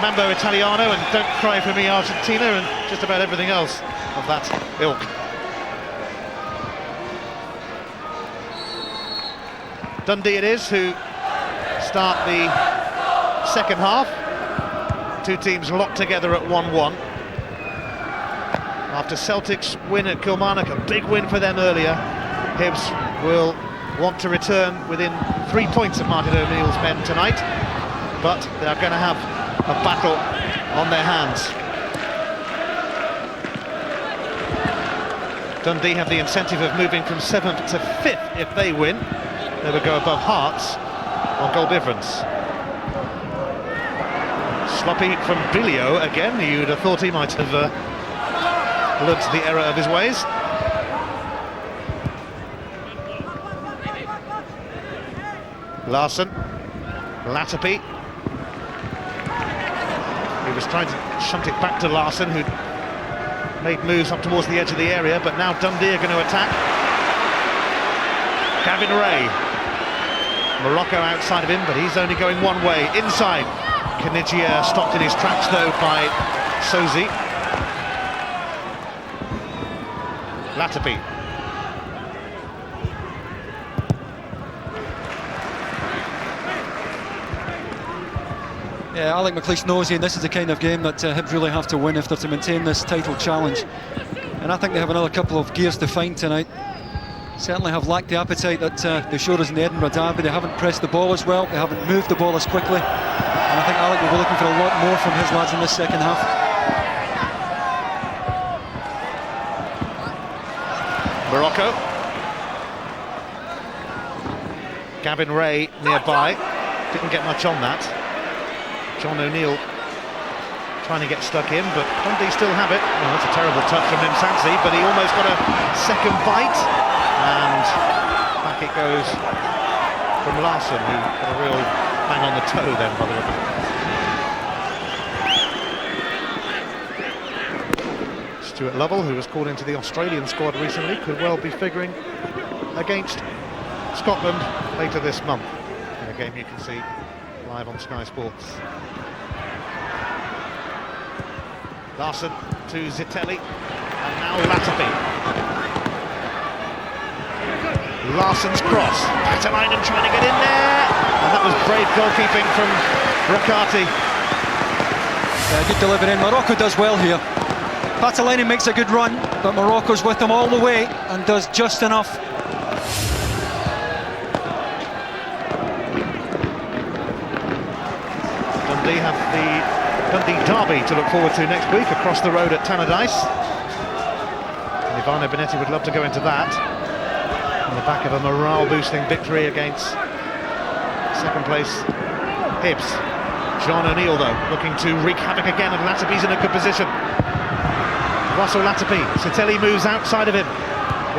Mambo Italiano and Don't Cry For Me Argentina and just about everything else of that ilk. Dundee it is who start the second half. Two teams locked together at 1-1. After Celtic's win at Kilmarnock, a big win for them earlier, Hibs will want to return within 3 points of Martin O'Neill's men tonight, but they're going to have a battle on their hands. Dundee have the incentive of moving from 7th to 5th if they win. They would go above Hearts on goal difference. Sloppy from Bilio again. You'd have thought he might have learnt the error of his ways. Larsson, Latapi. He was trying to shunt it back to Larsson, who'd made moves up towards the edge of the area, but now Dundee are going to attack. Gavin Ray. Morocco outside of him, but he's only going one way, inside. Caniggia stopped in his tracks though by Sozi. Latapi. Yeah, Alec McLeish knows and this is the kind of game that Hibs really have to win if they're to maintain this title challenge. And I think they have another couple of gears to find tonight. Certainly have lacked the appetite that they showed us in the Edinburgh derby. They haven't pressed the ball as well, they haven't moved the ball as quickly. And I think Alec will be looking for a lot more from his lads in this second half. Morocco. Gavin Ray nearby. Didn't get much on that. John O'Neill trying to get stuck in, but Dundee still have it. Oh, that's a terrible touch from Msanzi, but he almost got a second bite. And back it goes from Larsson, who got a real bang on the toe then by the way. Stuart Lovell, who was called into the Australian squad recently, could well be figuring against Scotland later this month in a game you can see live on Sky Sports. Larsson to Zitelli, and now Latapi. Larsson's cross, Patalainen trying to get in there, and that was brave goalkeeping from Rakati. Good delivery in. Morocco does well here. Patalainen makes a good run, but Morocco's with him all the way and does just enough. Dundee have the Dundee derby to look forward to next week across the road at Tannadice. And Ivano Benetti would love to go into that on the back of a morale-boosting victory against second place Hibs. John O'Neill though looking to wreak havoc again, and Latapi's in a good position. Russell Latapi, Zitelli moves outside of him.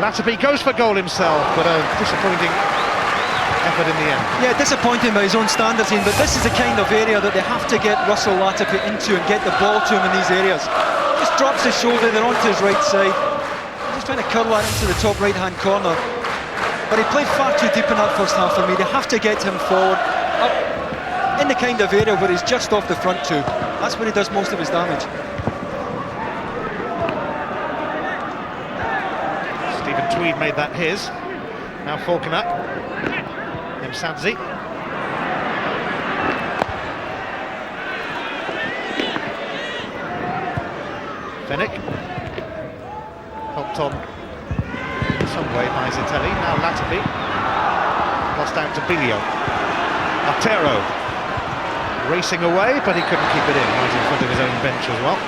Latapi goes for goal himself, but a disappointing effort in the end. Yeah, disappointing by his own standards, Ian, but this is the kind of area that they have to get Russell Latapi into and get the ball to him in these areas. Just drops his shoulder, they're onto his right side. Just trying to curl that into the top right-hand corner. But he played far too deep in that first half for me. They have to get him forward, up in the kind of area where he's just off the front two. That's where he does most of his damage. Stephen Tweed made that his. Now Falconer. Msanzi. Fennick. Helped on in some way by Zitelli. Now Latapi. Lost out to Bilio. Altero. Racing away, but he couldn't keep it in. Right in front of his own bench as well.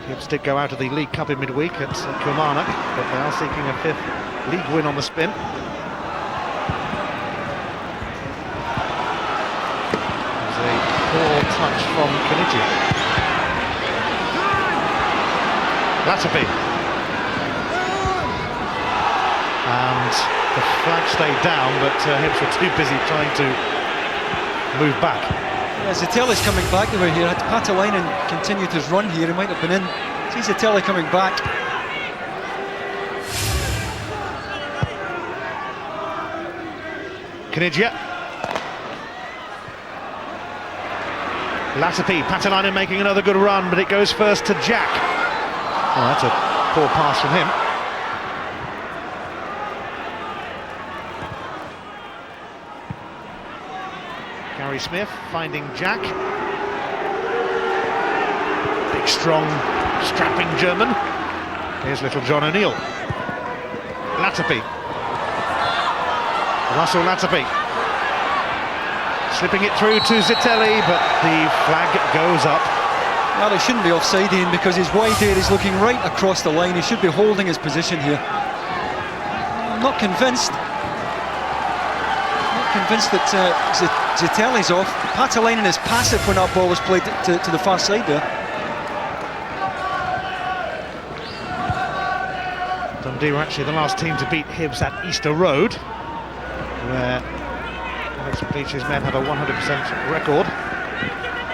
Hibs did go out of the League Cup in midweek at Kilmarnock, but they are seeking a 5th league win on the spin. touch from Kenichi. Latapi. And the flag stayed down, but Hibs were too busy trying to move back. Yeah, Zitelli's coming back over here. Had Patalainen continued his run here, he might have been in. See Zitelli coming back. Kenichi. Latapi, Patalainen making another good run, but it goes first to Jack. Oh, that's a poor pass from him. Gary Smith finding Jack. Big, strong, strapping German. Here's little John O'Neill. Latapi. Russell Latapi. Slipping it through to Zitelli, but the flag goes up. Well, it shouldn't be offside, Ian, because he's wide there, he's looking right across the line. He should be holding his position here. I'm not convinced. Convinced that Zitelli's off. Patalainen is passive when that ball was played to the far side there. Dundee were actually the last team to beat Hibs at Easter Road, where Alex Beach's men have a 100% record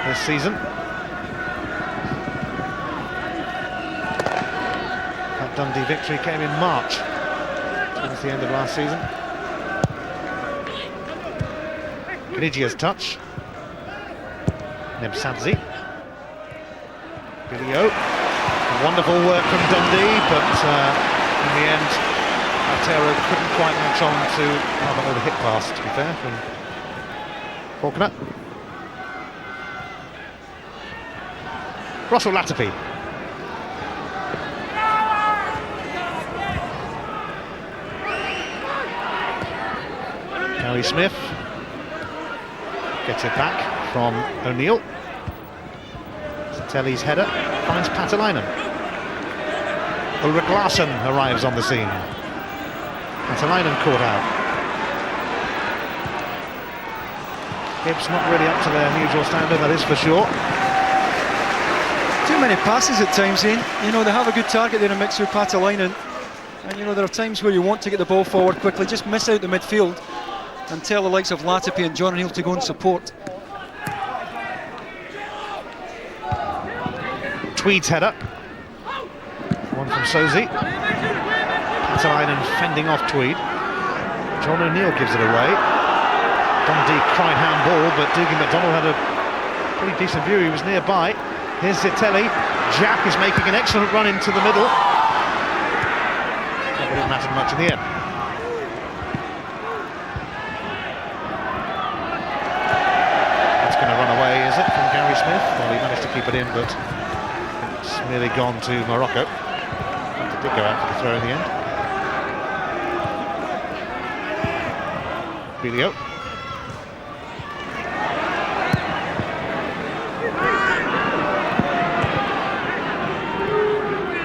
this season. That Dundee victory came in March, towards the end of last season. Kenichi's touch. Nebsadze. Bilio. Wonderful work from Dundee, but in the end, Altero couldn't quite match on to the hit pass, to be fair, from Faulkner. Russell Latapi. Gary Smith. Gets it back from O'Neill. Zitelli's header finds Patalainen. Ulrich Larsson arrives on the scene. Patalainen caught out. Hibs not really up to their usual standard, that is for sure. Too many passes at times, Ian. You know, they have a good target there in mix with Patalainen. And you know, there are times where you want to get the ball forward quickly, just miss out the midfield and tell the likes of Latapi and John O'Neill to go and support. Tweed's header. One from Sozi. Patalainen fending off Tweed. John O'Neill gives it away. Dundee cried handball, but Dougie McDonald had a pretty decent view. He was nearby. Here's Zitelli. Jack is making an excellent run into the middle. But it didn't matter much in the end. Going to run away, is it, from Gary Smith? Well, he managed to keep it in, but it's merely gone to Morocco. It did go out for the throw in the end. Bilio.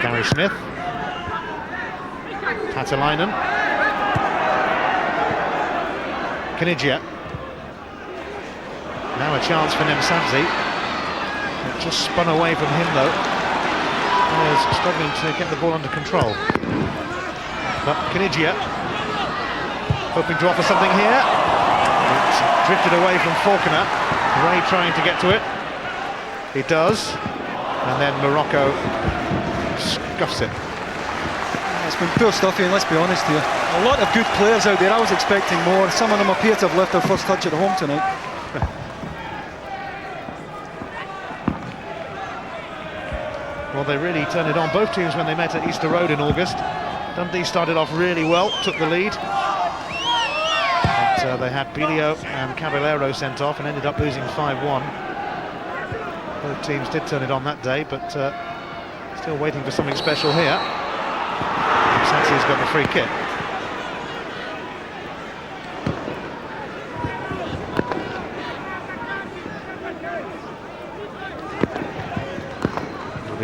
Gary Smith. Patalainen. Kenichi. Now a chance for Nebsadze. It just spun away from him though. He's struggling to get the ball under control. But Kenichi hoping to offer something here. It's drifted away from Faulkner. Ray trying to get to it. He does. And then Morocco scuffs it. It's been poor stuff here, let's be honest here. A lot of good players out there, I was expecting more. Some of them appear to have left their first touch at home tonight. Well, they really turned it on, both teams, when they met at Easter Road in August. Dundee started off really well, took the lead. But they had Bilio and Caballero sent off and ended up losing 5-1. Both teams did turn it on that day, but still waiting for something special here. Sansi's got the free kick.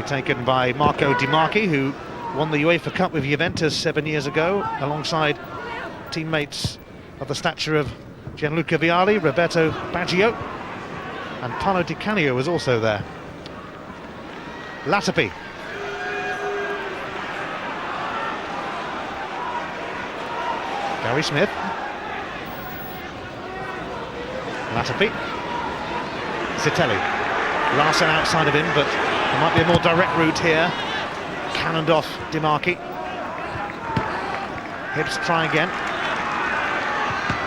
Taken by Marco Di Marchi, who won the UEFA Cup with Juventus 7 years ago, alongside teammates of the stature of Gianluca Vialli, Roberto Baggio. And Paolo Di Canio was also there. Latapi. Gary Smith. Latapi. Zitelli. Larson outside of him, but there might be a more direct route here. Cannoned off Dimarchi. Hibs try again.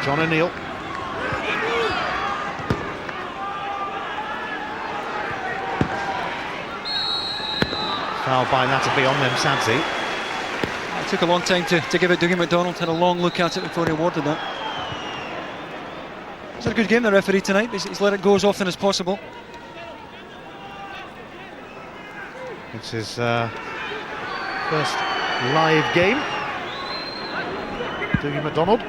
John O'Neill. Foul by Latapi on Memsadze. It took a long time to give it. Dougie McDonald had a long look at it before he awarded that. It's a good game, the referee tonight. He's let it go as often as possible. It's his first live game. Dougie McDonald.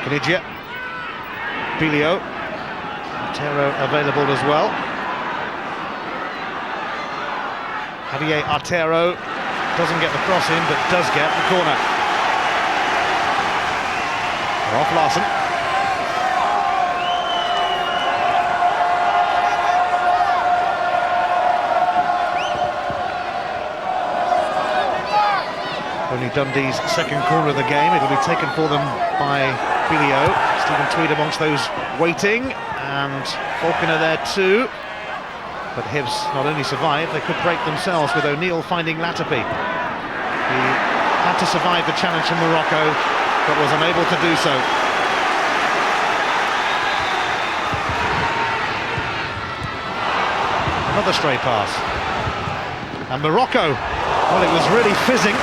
Canigia. Bilio. Artero available as well. Javier Artero doesn't get the cross in, but does get the corner. They're off Larson. Only Dundee's second corner of the game. It'll be taken for them by Bilio. Stephen Tweed amongst those waiting, and Falconer there too. But Hibs not only survived, they could break themselves with O'Neill finding Latapi. He had to survive the challenge from Morocco, but was unable to do so. Another stray pass. And Morocco, well, it was really fizzing,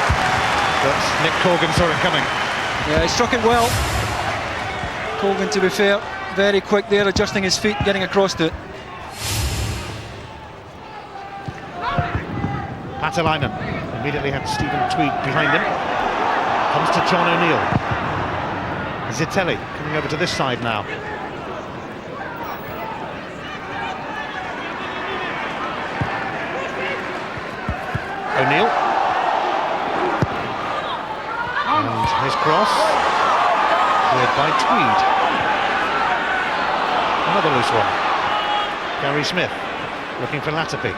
but Nick Corgan saw it coming. Yeah, he struck it well. Colgan, to be fair, very quick there, adjusting his feet, getting across to it. Patelainen immediately had Stephen Tweed behind him. Comes to John O'Neill. Zitelli coming over to this side now. O'Neill. And his cross cleared by Tweed. Another loose one. Gary Smith looking for Latapi.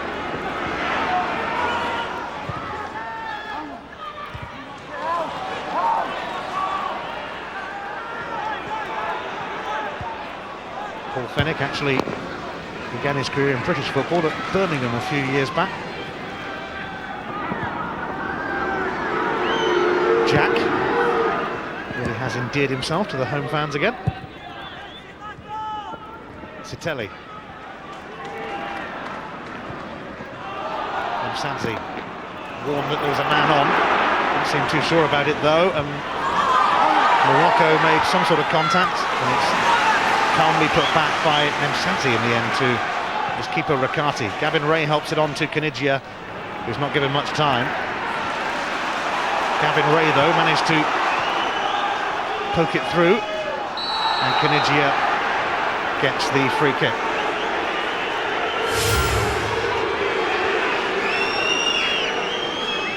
Paul Fennick actually began his career in British football at Birmingham a few years back. Jack really has endeared himself to the home fans again. Zitelli. Memsadze warned that there was a man on. Didn't seem too sure about it though, and Morocco made some sort of contact, and it's calmly put back by Memsadze in the end to his keeper Riccardi. Gavin Ray helps it on to Canigia, who's not given much time. Gavin Ray though managed to poke it through, and Canigia gets the free kick.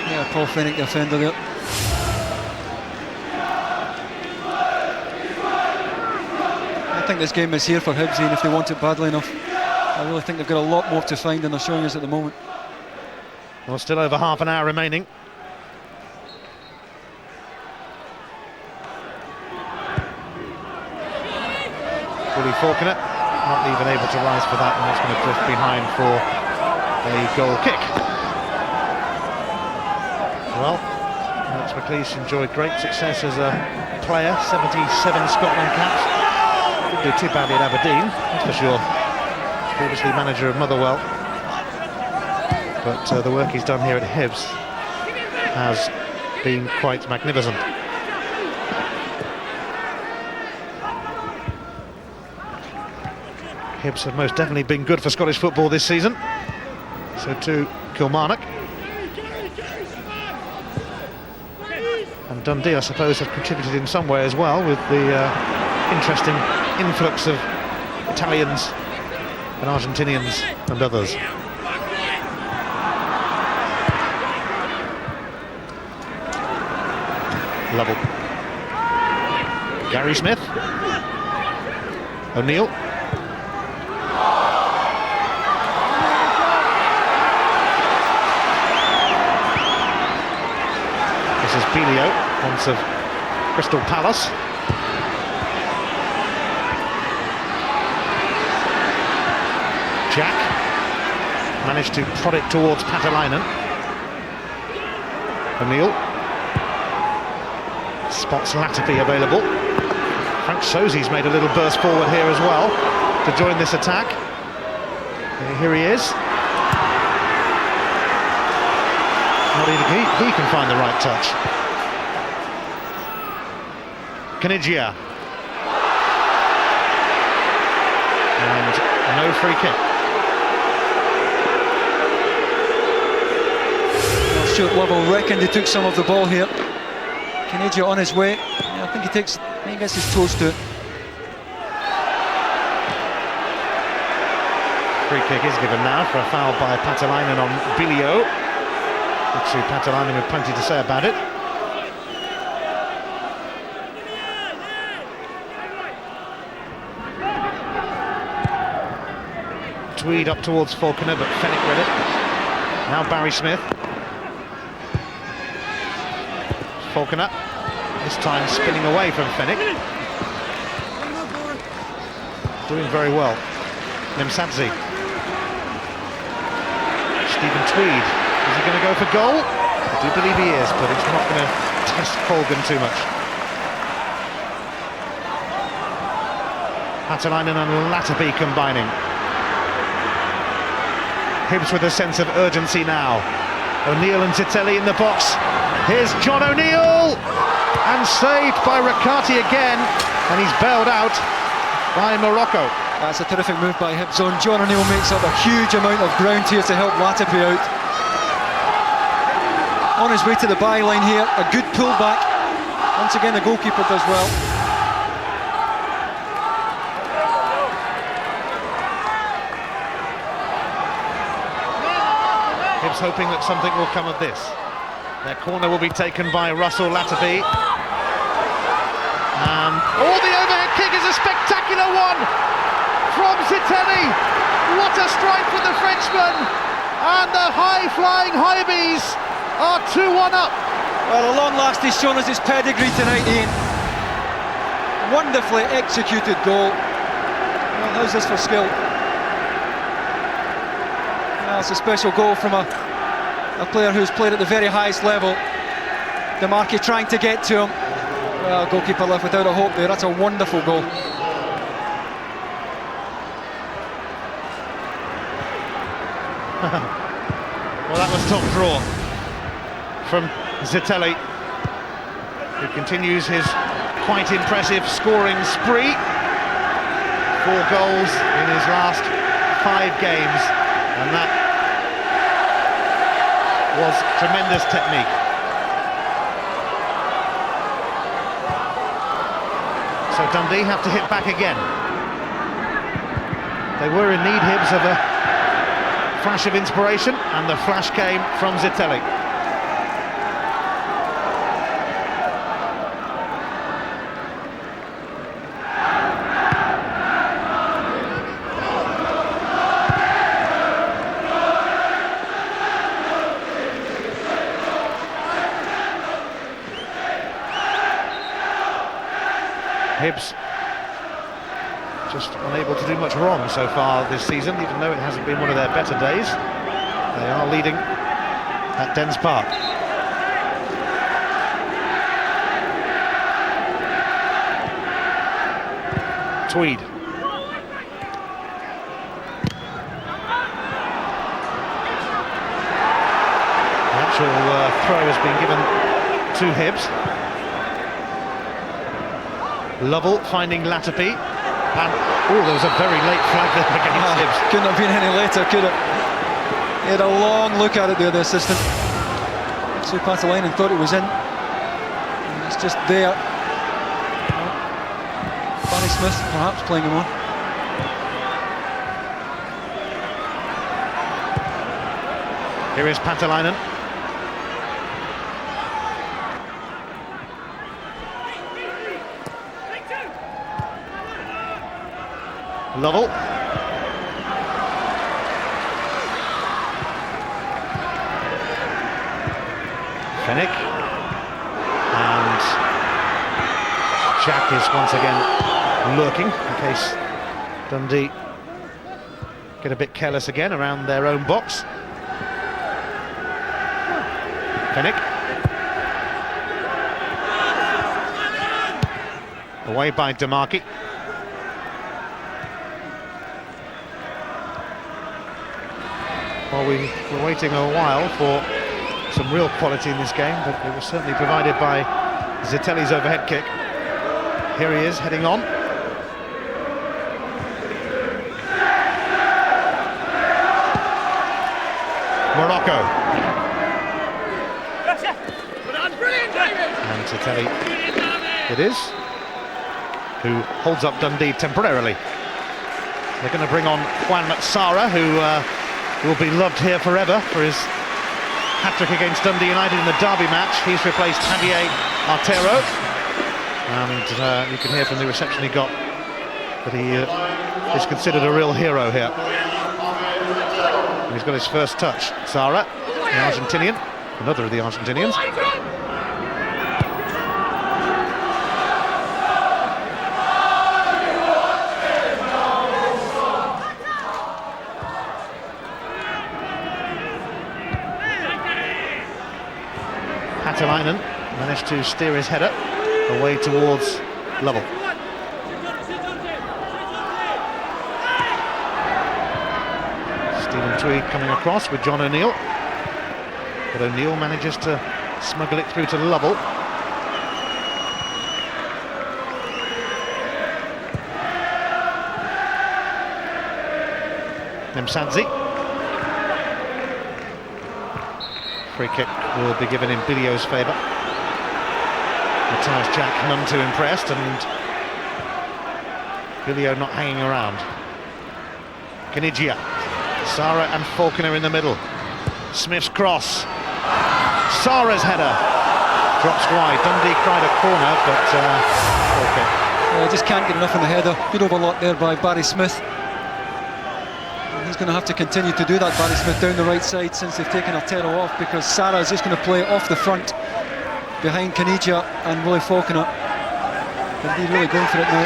Yeah, Paul Fennick, the offender there. I think this game is here for Hibs, and if they want it badly enough, I really think they've got a lot more to find than they're showing us at the moment. Well, still over half an hour remaining. Willie Falconer not even able to rise for that, and that's going to drift behind for a goal kick. Well, Alex McLeish enjoyed great success as a player, 77 Scotland caps. Didn't do too badly at Aberdeen, that's for sure. Previously manager of Motherwell. But the work he's done here at Hibs has been quite magnificent. Hibs have most definitely been good for Scottish football this season. So too Kilmarnock. And Dundee, I suppose, have contributed in some way as well, with the interesting influx of Italians and Argentinians and others. Lovell. Gary Smith. O'Neill. This is Belio, once of Crystal Palace. Jack managed to prod it towards Patalainen. O'Neill spots Latapi available. Frank Sozzi's made a little burst forward here as well to join this attack. Here he is. Not even he can find the right touch. Kanigia. And no free kick. Well, Stuart Lovell reckoned he took some of the ball here. Kanigia on his way. Yeah, I think he gets his toes to it. Free kick is given now for a foul by Patalainen on Belio. Actually, Patalainen with plenty to say about it. Tweed up towards Falconer, but Fenwick read it. Now Barry Smith. Falconer, this time spinning away from Fenwick. Doing very well. Nemsadze. Stephen Tweed. Is he going to go for goal? I do believe he is, but it's not going to test Colgan too much. Patalainen and Latapi combining. Hibs with a sense of urgency now. O'Neill and Zitelli in the box. Here's John O'Neill! And saved by Riccardi again. And he's bailed out by Morocco. That's a terrific move by Hibs zone. John O'Neill makes up a huge amount of ground here to help Latapi out. On his way to the byline here, a good pullback. Once again, the goalkeeper does well. Hibs hoping that something will come of this. Their corner will be taken by Russell Latapi. The overhead kick is a spectacular one from Zitelli. What a strike from the Frenchman! And the high-flying Hibs are 2-1 up. Well, at long last he's shown us his pedigree tonight, Ian. Wonderfully executed goal. Well, how's this for skill? Well, it's a special goal from a player who's played at the very highest level. DeMarchi trying to get to him. Well, goalkeeper left without a hope there. That's a wonderful goal. Well, that was top draw from Zitelli, who continues his quite impressive scoring spree. 4 goals in his last 5 games, and that was tremendous technique. So Dundee have to hit back again. They were in need, Hibs, of a flash of inspiration, and the flash came from Zitelli. Hibs just unable to do much wrong so far this season, even though it hasn't been one of their better days. They are leading at Dens Park. Tweed. The actual throw has been given to Hibs. Lovell finding Latapi, and there was a very late flag there against Hibs. Couldn't have been any later, could it? He had a long look at it there, the assistant. Actually, Patalainen thought it was in. And it's just there. Barry Smith perhaps playing him on. Here is Patalainen. Lovell. Fennick. And Jack is once again lurking in case Dundee get a bit careless again around their own box. Fennick. Away by DeMarchi. Well, we were waiting a while for some real quality in this game, but it was certainly provided by Zitelli's overhead kick. Here he is, heading on. Morocco. And Zitelli it is, who holds up Dundee temporarily. They're going to bring on Juan Matsara, who will be loved here forever for his hat-trick against Dundee United in the derby match. He's replaced Javier Artero, and you can hear from the reception he got that he is considered a real hero here. And he's got his first touch. Sara, the Argentinian, another of the Argentinians. Patalainen managed to steer his header away towards Lovell. Stephen Tweed coming across with John O'Neill, but O'Neill manages to smuggle it through to Lovell. Msadzi. Free kick will be given in Bilio's favour. Matthias Jack none too impressed, and Bilio not hanging around. Kanigia, Sara and Falconer in the middle. Smith's cross. Sara's header drops wide. Dundee cried a corner, but okay. Just can't get enough on the header. Good overlock there by Barry Smith. He's going to have to continue to do that, Barry Smith, down the right side since they've taken Artero off, because Sara is just going to play off the front behind Kanigia and Willie Falconer. Dundee really going for it now.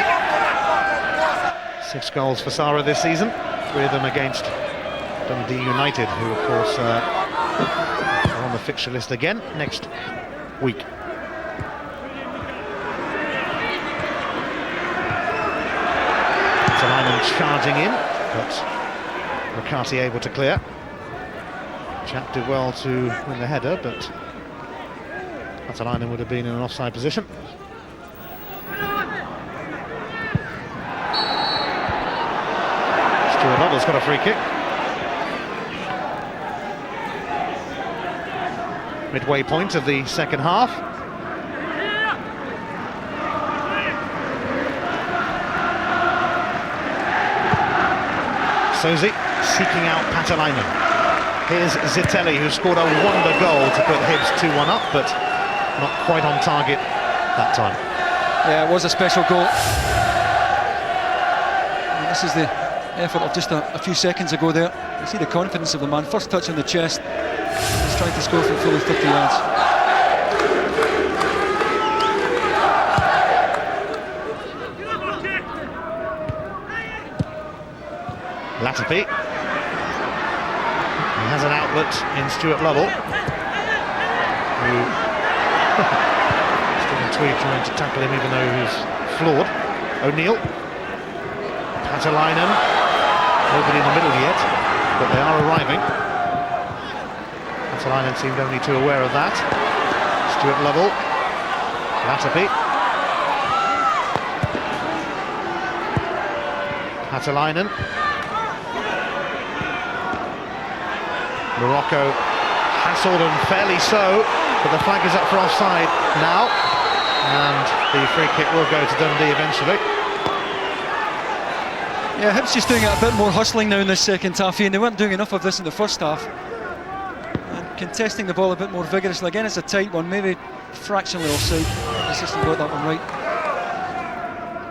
6 goals for Sara this season, 3 of them against Dundee United, who of course are on the fixture list again next week. Patalainen charging in, but McCarthy able to clear. Jack did well to win the header, but Patalainen would have been in an offside position. Stuart Lovell's got a free kick. Midway point of the second half. Sozi seeking out Patalainen. Here's Zitelli, who scored a wonder goal to put Hibs 2-1 up, but not quite on target that time. Yeah, it was a special goal. And this is the effort of just a few seconds ago there. You see the confidence of the man. First touch on the chest. He's trying to score from fully 50 yards. Latapi. He has an outlet in Stuart Lovell, who Stephen Tweed trying to tackle him even though he's flawed. O'Neill. Patalainen. Nobody in the middle yet, but they are arriving. Patalainen seemed only too aware of that. Stuart Lovell. Latapi. Patalainen. Morocco hassled, and fairly so, but the flag is up for offside now, and the free kick will go to Dundee eventually. Yeah, Hibs just doing a bit more hustling now in this second half, and they weren't doing enough of this in the first half. And contesting the ball a bit more vigorously. Again, it's a tight one, maybe fractionally offside. The system got that one right.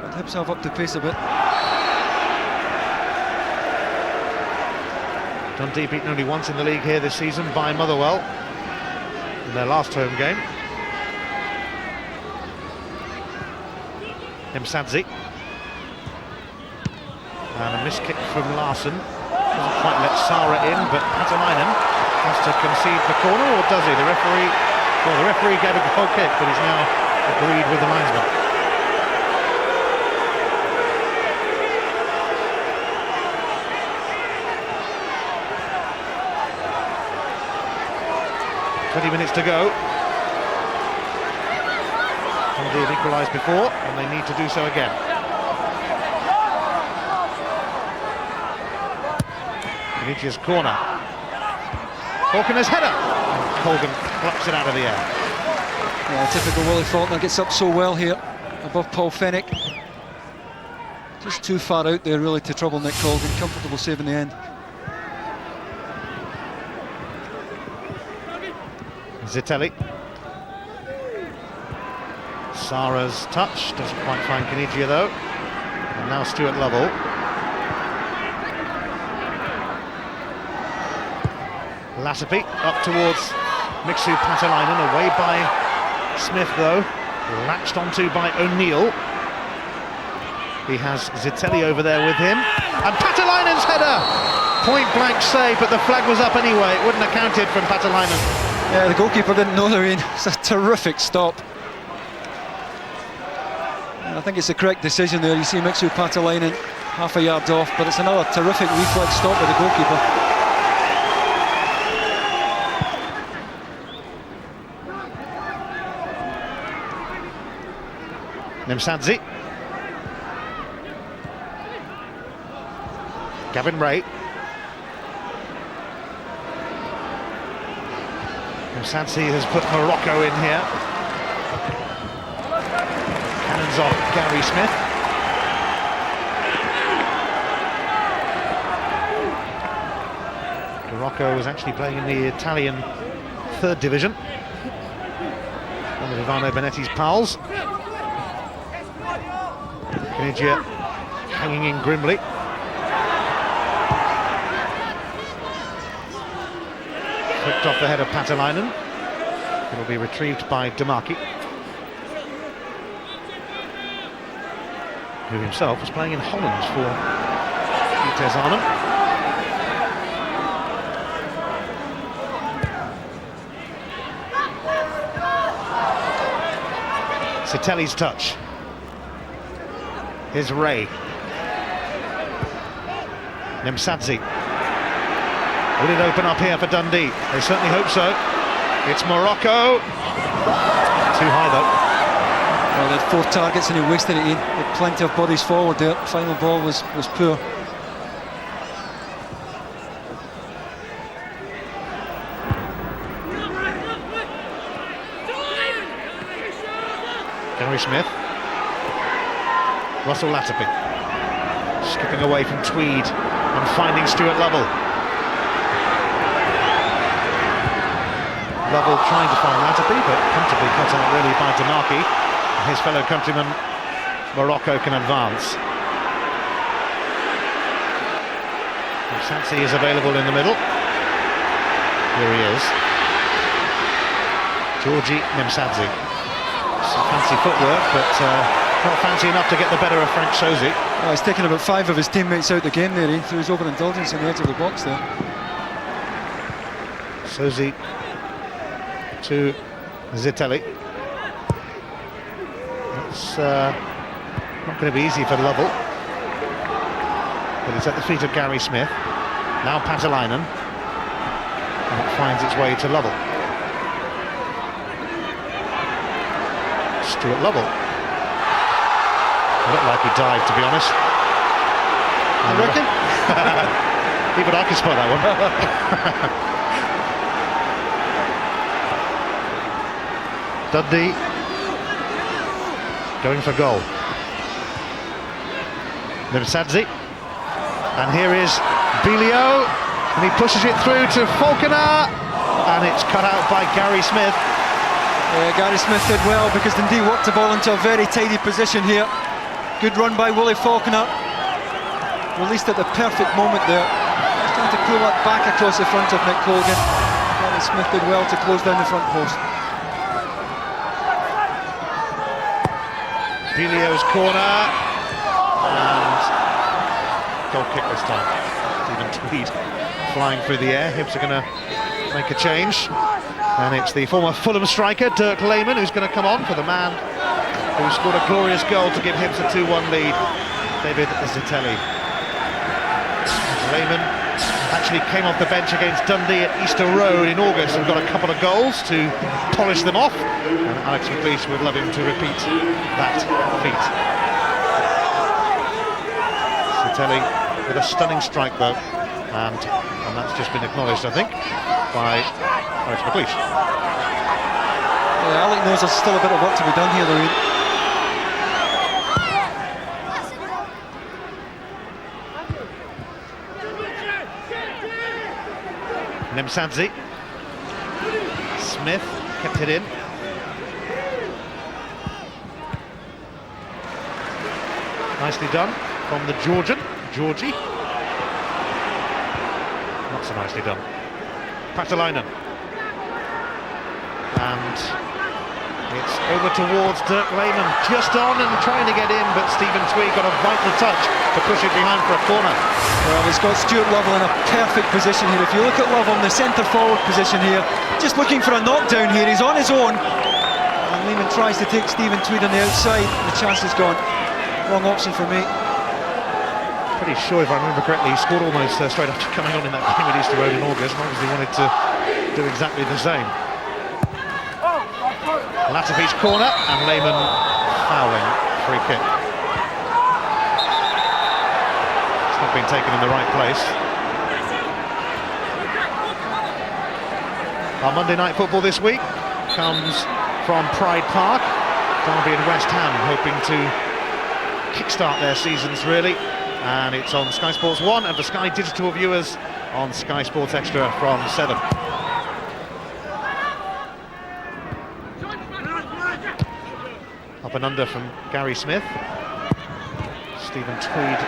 But Hibs have upped the pace a bit. Dundee beaten only once in the league here this season by Motherwell in their last home game. Msadzi. And a missed kick from Larson. Doesn't quite let Sara in, but Patalainen has to concede the corner, or does he? The referee gave a goal kick, but he's now agreed with the linesman. Minutes to go. Dundee have equalised before, and they need to do so again. Vinicius corner. Faulkner's header. Colgan plucks it out of the air. Yeah, typical Willie Faulkner, gets up so well here above Paul Fennick. Just too far out there really to trouble Nick Colgan. Comfortable save in the end. Zitelli. Sara's touch, doesn't quite find Kanigia though. And now Stuart Lovell. Latapi up towards Mixu Patalainen, away by Smith though. Latched onto by O'Neill. He has Zitelli over there with him. And Patalainen's header! Point blank save, but the flag was up anyway. It wouldn't have counted from Patalainen. Yeah, the goalkeeper didn't know they were in. It's a terrific stop. And I think it's the correct decision there. You see Mixu Patalainen half a yard off, but it's another terrific reflex stop by the goalkeeper. Msadzi. Gavin Ray. Msadzi has put Morocco in here. Cannons off Gary Smith. Morocco was actually playing in the Italian 3rd division. One of Ivano Benetti's pals. Kanigia hanging in grimly. Flicked off the head of Patalainen. It'll be retrieved by Damaki, who himself was playing in Holland for Vitesse Arnhem. Zitelli's touch. Here's Ray. Msadzi. Will it open up here for Dundee? They certainly hope so. It's Morocco. Too high though. Well, they had 4 targets and he wasted it in. With plenty of bodies forward there. Final ball was poor. Gary Smith. Russell Latapi. Skipping away from Tweed and finding Stuart Lovell. Lovell trying to find Latapi, but comfortably cut out really by Damaki. His fellow countryman Morocco can advance. Msadzi is available in the middle. Here he is. Georgi Msadzi. Some fancy footwork, but not fancy enough to get the better of Frank Sozi. Oh, he's taken about 5 of his teammates out the game there, through his overindulgence in the edge of the box there. Sozi to Zitelli. It's not going to be easy for Lovell, but it's at the feet of Gary Smith. Now Patalainen, and it finds its way to Lovell. Stuart Lovell. Looked like he dived, to be honest. You reckon? Even I can spot that one. Dundee going for goal. Msadzi, and here is Bilio, and he pushes it through to Faulkner, and it's cut out by Gary Smith. Yeah, Gary Smith did well because Dundee worked the ball into a very tidy position here. Good run by Willie Faulkner, released at the perfect moment there. Just Trying to pull it back across the front of Nick Colgan. Gary Smith did well to close down the front post. Bilio's corner, and goal kick this time. Stephen Tweed flying through the air. Hibs are going to make a change, and it's the former Fulham striker Dirk Lehmann who's going to come on for the man who scored a glorious goal to give Hibs a 2-1 lead, David Zitelli. Lehmann actually came off the bench against Dundee at Easter Road in August and got a couple of goals to polish them off, and Alex McLeish would love him to repeat that feat. Zitelli with a stunning strike though, and that's just been acknowledged, I think, by Alex McLeish. Yeah, Alec knows there's still a bit of work to be done here though. Nemsadze. Smith kept it in. Nicely done from the Georgie. Not so nicely done. Patalainen. And it's over towards Dirk Lehmann, just on and trying to get in, but Stephen Tweed got a vital touch to push it behind for a corner. Well, he's got Stuart Lovell in a perfect position here. If you look at Lovell in the centre forward position here, just looking for a knockdown here, he's on his own. And Lehmann tries to take Stephen Tweed on the outside, the chance is gone. Wrong option for me. Pretty sure, if I remember correctly, he scored almost straight after coming on in that game at Easter Road in August, and obviously wanted to do exactly the same. Latapi's corner, and Lehmann fouling, free kick. It's not been taken in the right place. Our Monday night football this week comes from Pride Park. Derby and West Ham hoping to kickstart their seasons really, and it's on Sky Sports 1 and for Sky Digital viewers on Sky Sports Extra from 7. Up and under from Gary Smith. Stephen Tweed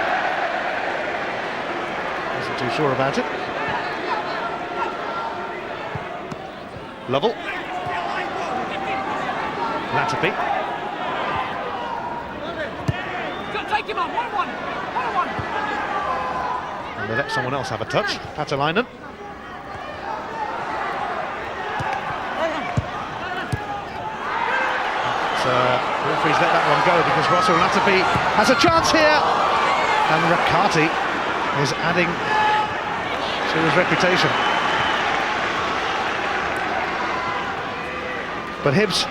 isn't too sure about it. Lovell. Latapi. Take him on, 1-1. And they let someone else have a touch. Patalainen. The referee's let that one go because Russell Latapi has a chance here, and Rakati is adding to his reputation. But Hibs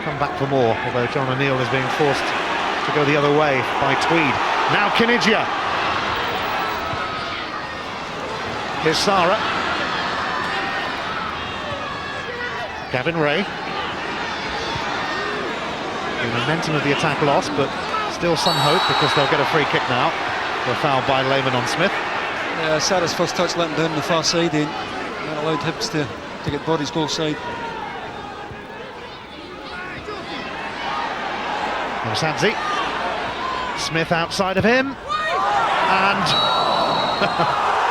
come back for more, although John O'Neill is being forced to go the other way by Tweed. Now Kinigia. Here's Sara. Gavin Ray. The momentum of the attack lost, but still some hope because they'll get a free kick now for a foul by Lehmann on Smith. Yeah, Sarah's first touch let him down on the far side, and that allowed Hibs to get Body's goal side. Nemsadze. Smith outside of him, and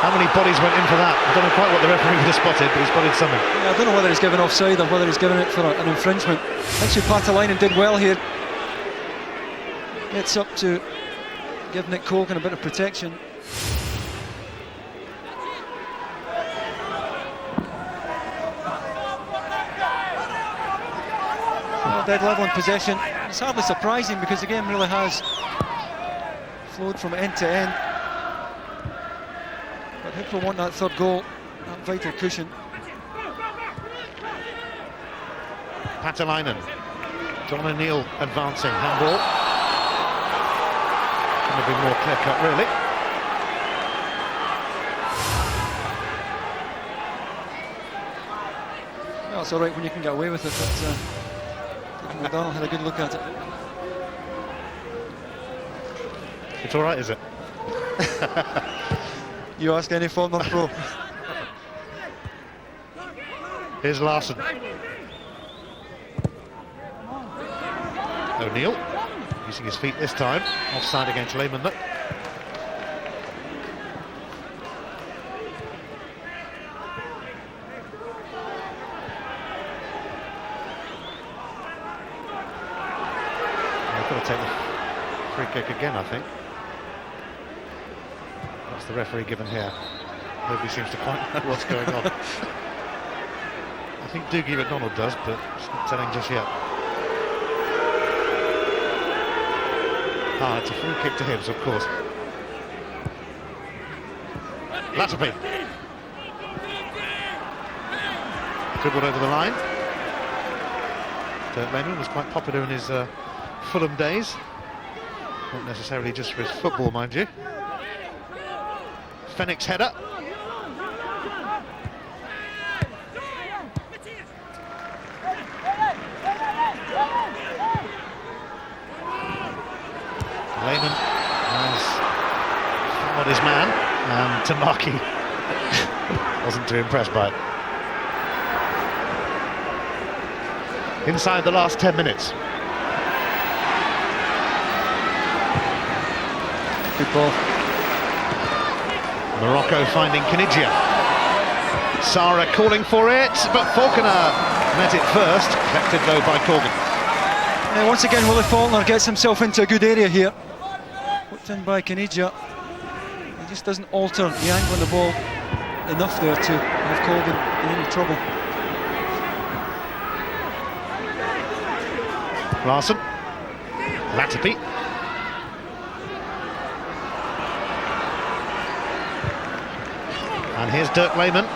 how many bodies went in for that? I don't know quite what the referee would have spotted, but he spotted something. Yeah, I don't know whether he's given offside or whether he's given it for an infringement. Actually, Patalainen did well here. Gets up to give Nick Colgan a bit of protection. Well, dead level in possession. It's hardly surprising because the game really has flowed from end to end. But Hibs will want that third goal, that vital cushion. Patalainen. John O'Neill advancing, handball. Going to be more clear cut, really. Well, it's all right when you can get away with it, but McDonald had a good look at it. It's all right, is it? You ask any former pro. Here's Larsson. O'Neill using his feet this time. Offside against Lehmann. take the free kick again, I think. That's the referee given here. Nobody seems to quite know what's going on. I think Doogie McDonald does, but it's not telling just yet. It's a free kick to Hibs, of course. Latterby. Dribbled over the line. Dirk Lehmann was quite popular in his Fulham days. Not necessarily just for his football, mind you. Fenwick's header. Lehmann has followed his man, and Tamaki wasn't too impressed by it. Inside the last 10 minutes. Good ball. Morocco finding Kanigia. Sara calling for it, but Faulkner met it first, collected though by Corgan. Once again, Willie Faulkner gets himself into a good area here. Put in by Kanigia. He just doesn't alter the angle of the ball enough there to have Corgan in any trouble. Larson. Latterby. And here's Dirk Lehmann.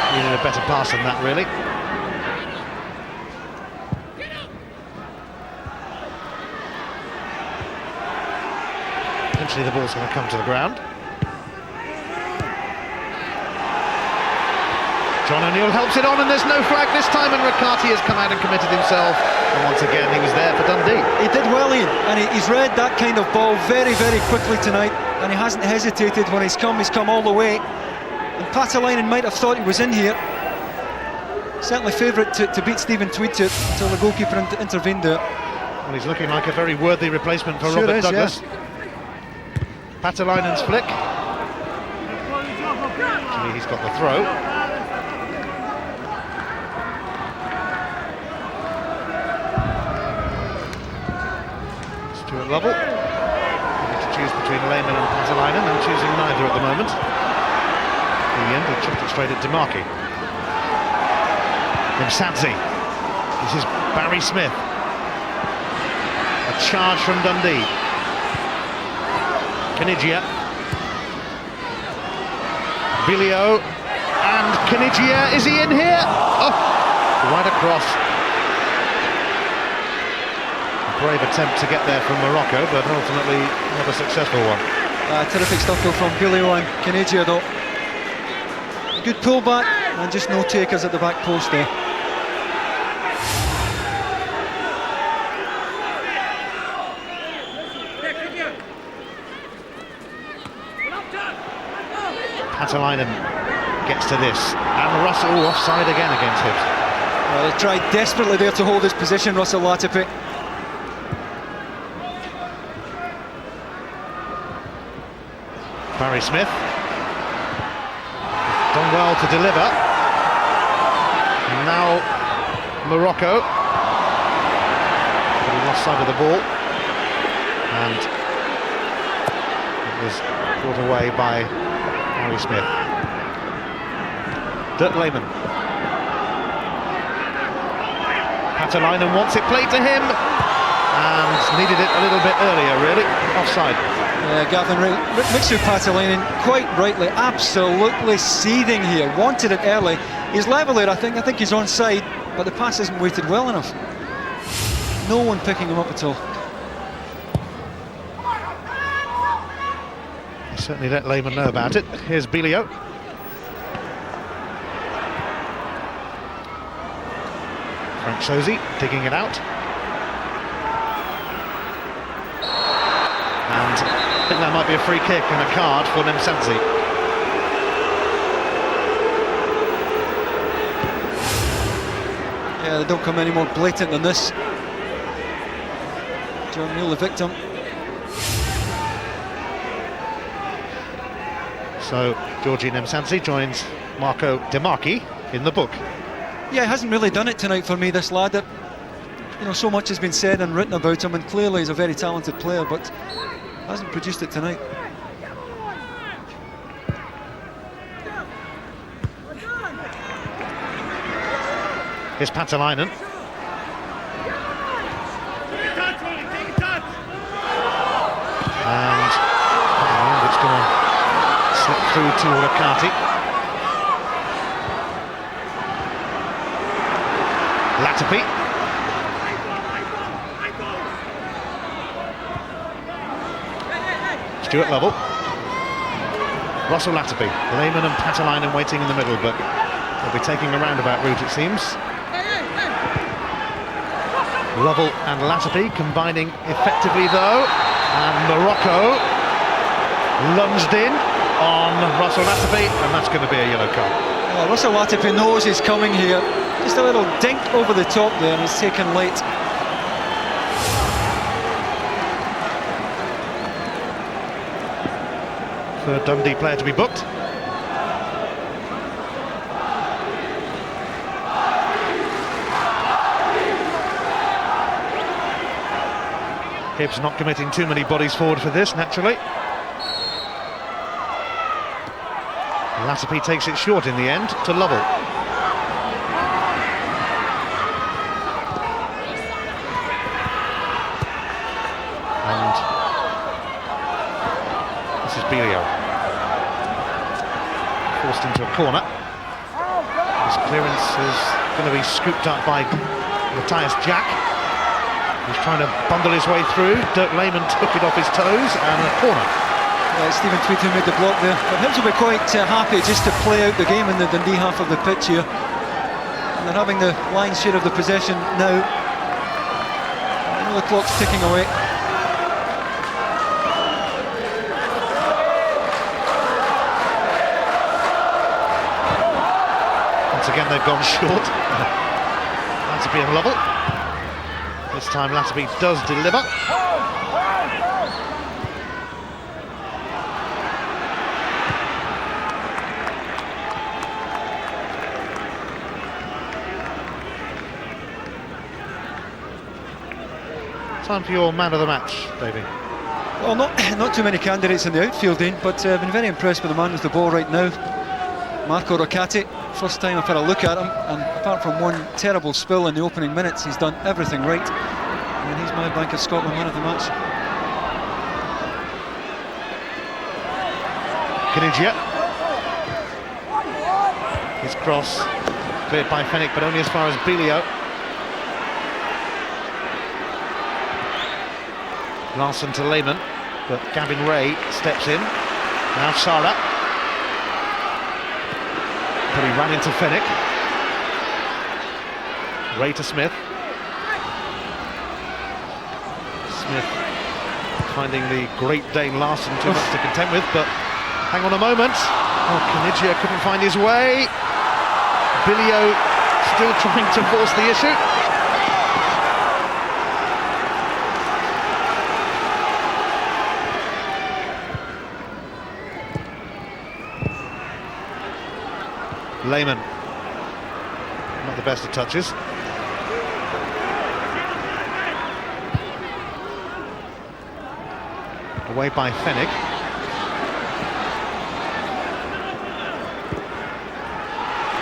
Needed a better pass than that, really. Eventually the ball's going to come to the ground. John O'Neill helps it on, and there's no flag this time, and Riccardi has come out and committed himself, and once again he was there for Dundee. He did well, Ian, and he's read that kind of ball very, very quickly tonight, and he hasn't hesitated when he's come all the way. And Patalainen might have thought he was in here. Certainly favourite to beat Stephen Tweed to until the goalkeeper intervened there. Well, he's looking like a very worthy replacement for Sure Robert is, Douglas. yeah. Patalainen's flick. Actually, he's got the throw. Stuart Lovell. To choose between Lehmann and Patalainen. I'm choosing neither at the moment. In the end, he chucked it straight at Demarki. Msadzi. This is Barry Smith. A charge from Dundee. Kanigia. Bilio. And Kanigia, is he in here? Oh, right across. A brave attempt to get there from Morocco, but ultimately not a successful one. Terrific stuff though from Bilio and Kanigia though. Good pullback and just no takers at the back post there. Patalainen gets to this, and Russell offside again against Hibs. Well, they tried desperately there to hold his position, Russell Latterby. Barry Smith done well to deliver. And now Morocco, but he lost sight of the ball, and it was brought away by Barry Smith. Dirk Lehmann. Patalainen wants it played to him, and needed it a little bit earlier, really. Offside. Gavin Mixu Patalainen, quite rightly, absolutely seething here. Wanted it early. He's level it, I think he's onside, but the pass isn't weighted well enough. No one picking him up at all. Certainly let Lehmann know about it. Here's Bilio. Frank Sosie digging it out. And I think that might be a free kick and a card for Msadzi. Yeah, they don't come any more blatant than this. John Neal, the victim. So Georgie Msadzi joins Marco Demarki in the book. Yeah, he hasn't really done it tonight for me, this lad. You know, so much has been said and written about him, and clearly he's a very talented player, but hasn't produced it tonight. Here's Patalainen. And it's going to slip through to Rakati. Latapi. Stuart Lovell. Russell Latapi. Lehmann and Patalainen waiting in the middle, but they'll be taking a roundabout route, it seems. Lovell and Latapi combining effectively, though. And Morocco lunged in on Russell Latapi, and that's going to be a yellow card. Oh, Russell Latapi knows he's coming here. Just a little dink over the top there, and he's taken late. Third Dundee player to be booked. Hibs not committing too many bodies forward for this, naturally. Latapi takes it short in the end to Lovell. And this is Belio. Forced into a corner. His clearance is going to be scooped up by Matthias Jack. He's trying to bundle his way through. Dirk Lehmann took it off his toes, and a corner. Stephen Tweeton made the block there. But Hibs will be quite happy just to play out the game in the Dundee half of the pitch here. And they're having the lion's share of the possession now. I know the clock's ticking away. Once again, they've gone short. Latapi and Lovell. This time Latapi does deliver. Time for your man of the match, Davey. Well, not too many candidates in the outfield, Dean, but I've been very impressed with the man with the ball right now. Marco Rakati. First time I've had a look at him, and apart from one terrible spill in the opening minutes, he's done everything right. And he's my Bank of Scotland man of the match. Kinigia. His cross cleared by Fenwick, but only as far as Belio. Larson to Lehmann, but Gavin Ray steps in. Now Sara. But he ran into Fenwick. Ray to Smith. Smith finding the Great Dane Larson too much to contend with, but hang on a moment. Oh, Kinigia couldn't find his way. Bilio still trying to force the issue. Lehmann, not the best of touches. Away by Fenwick.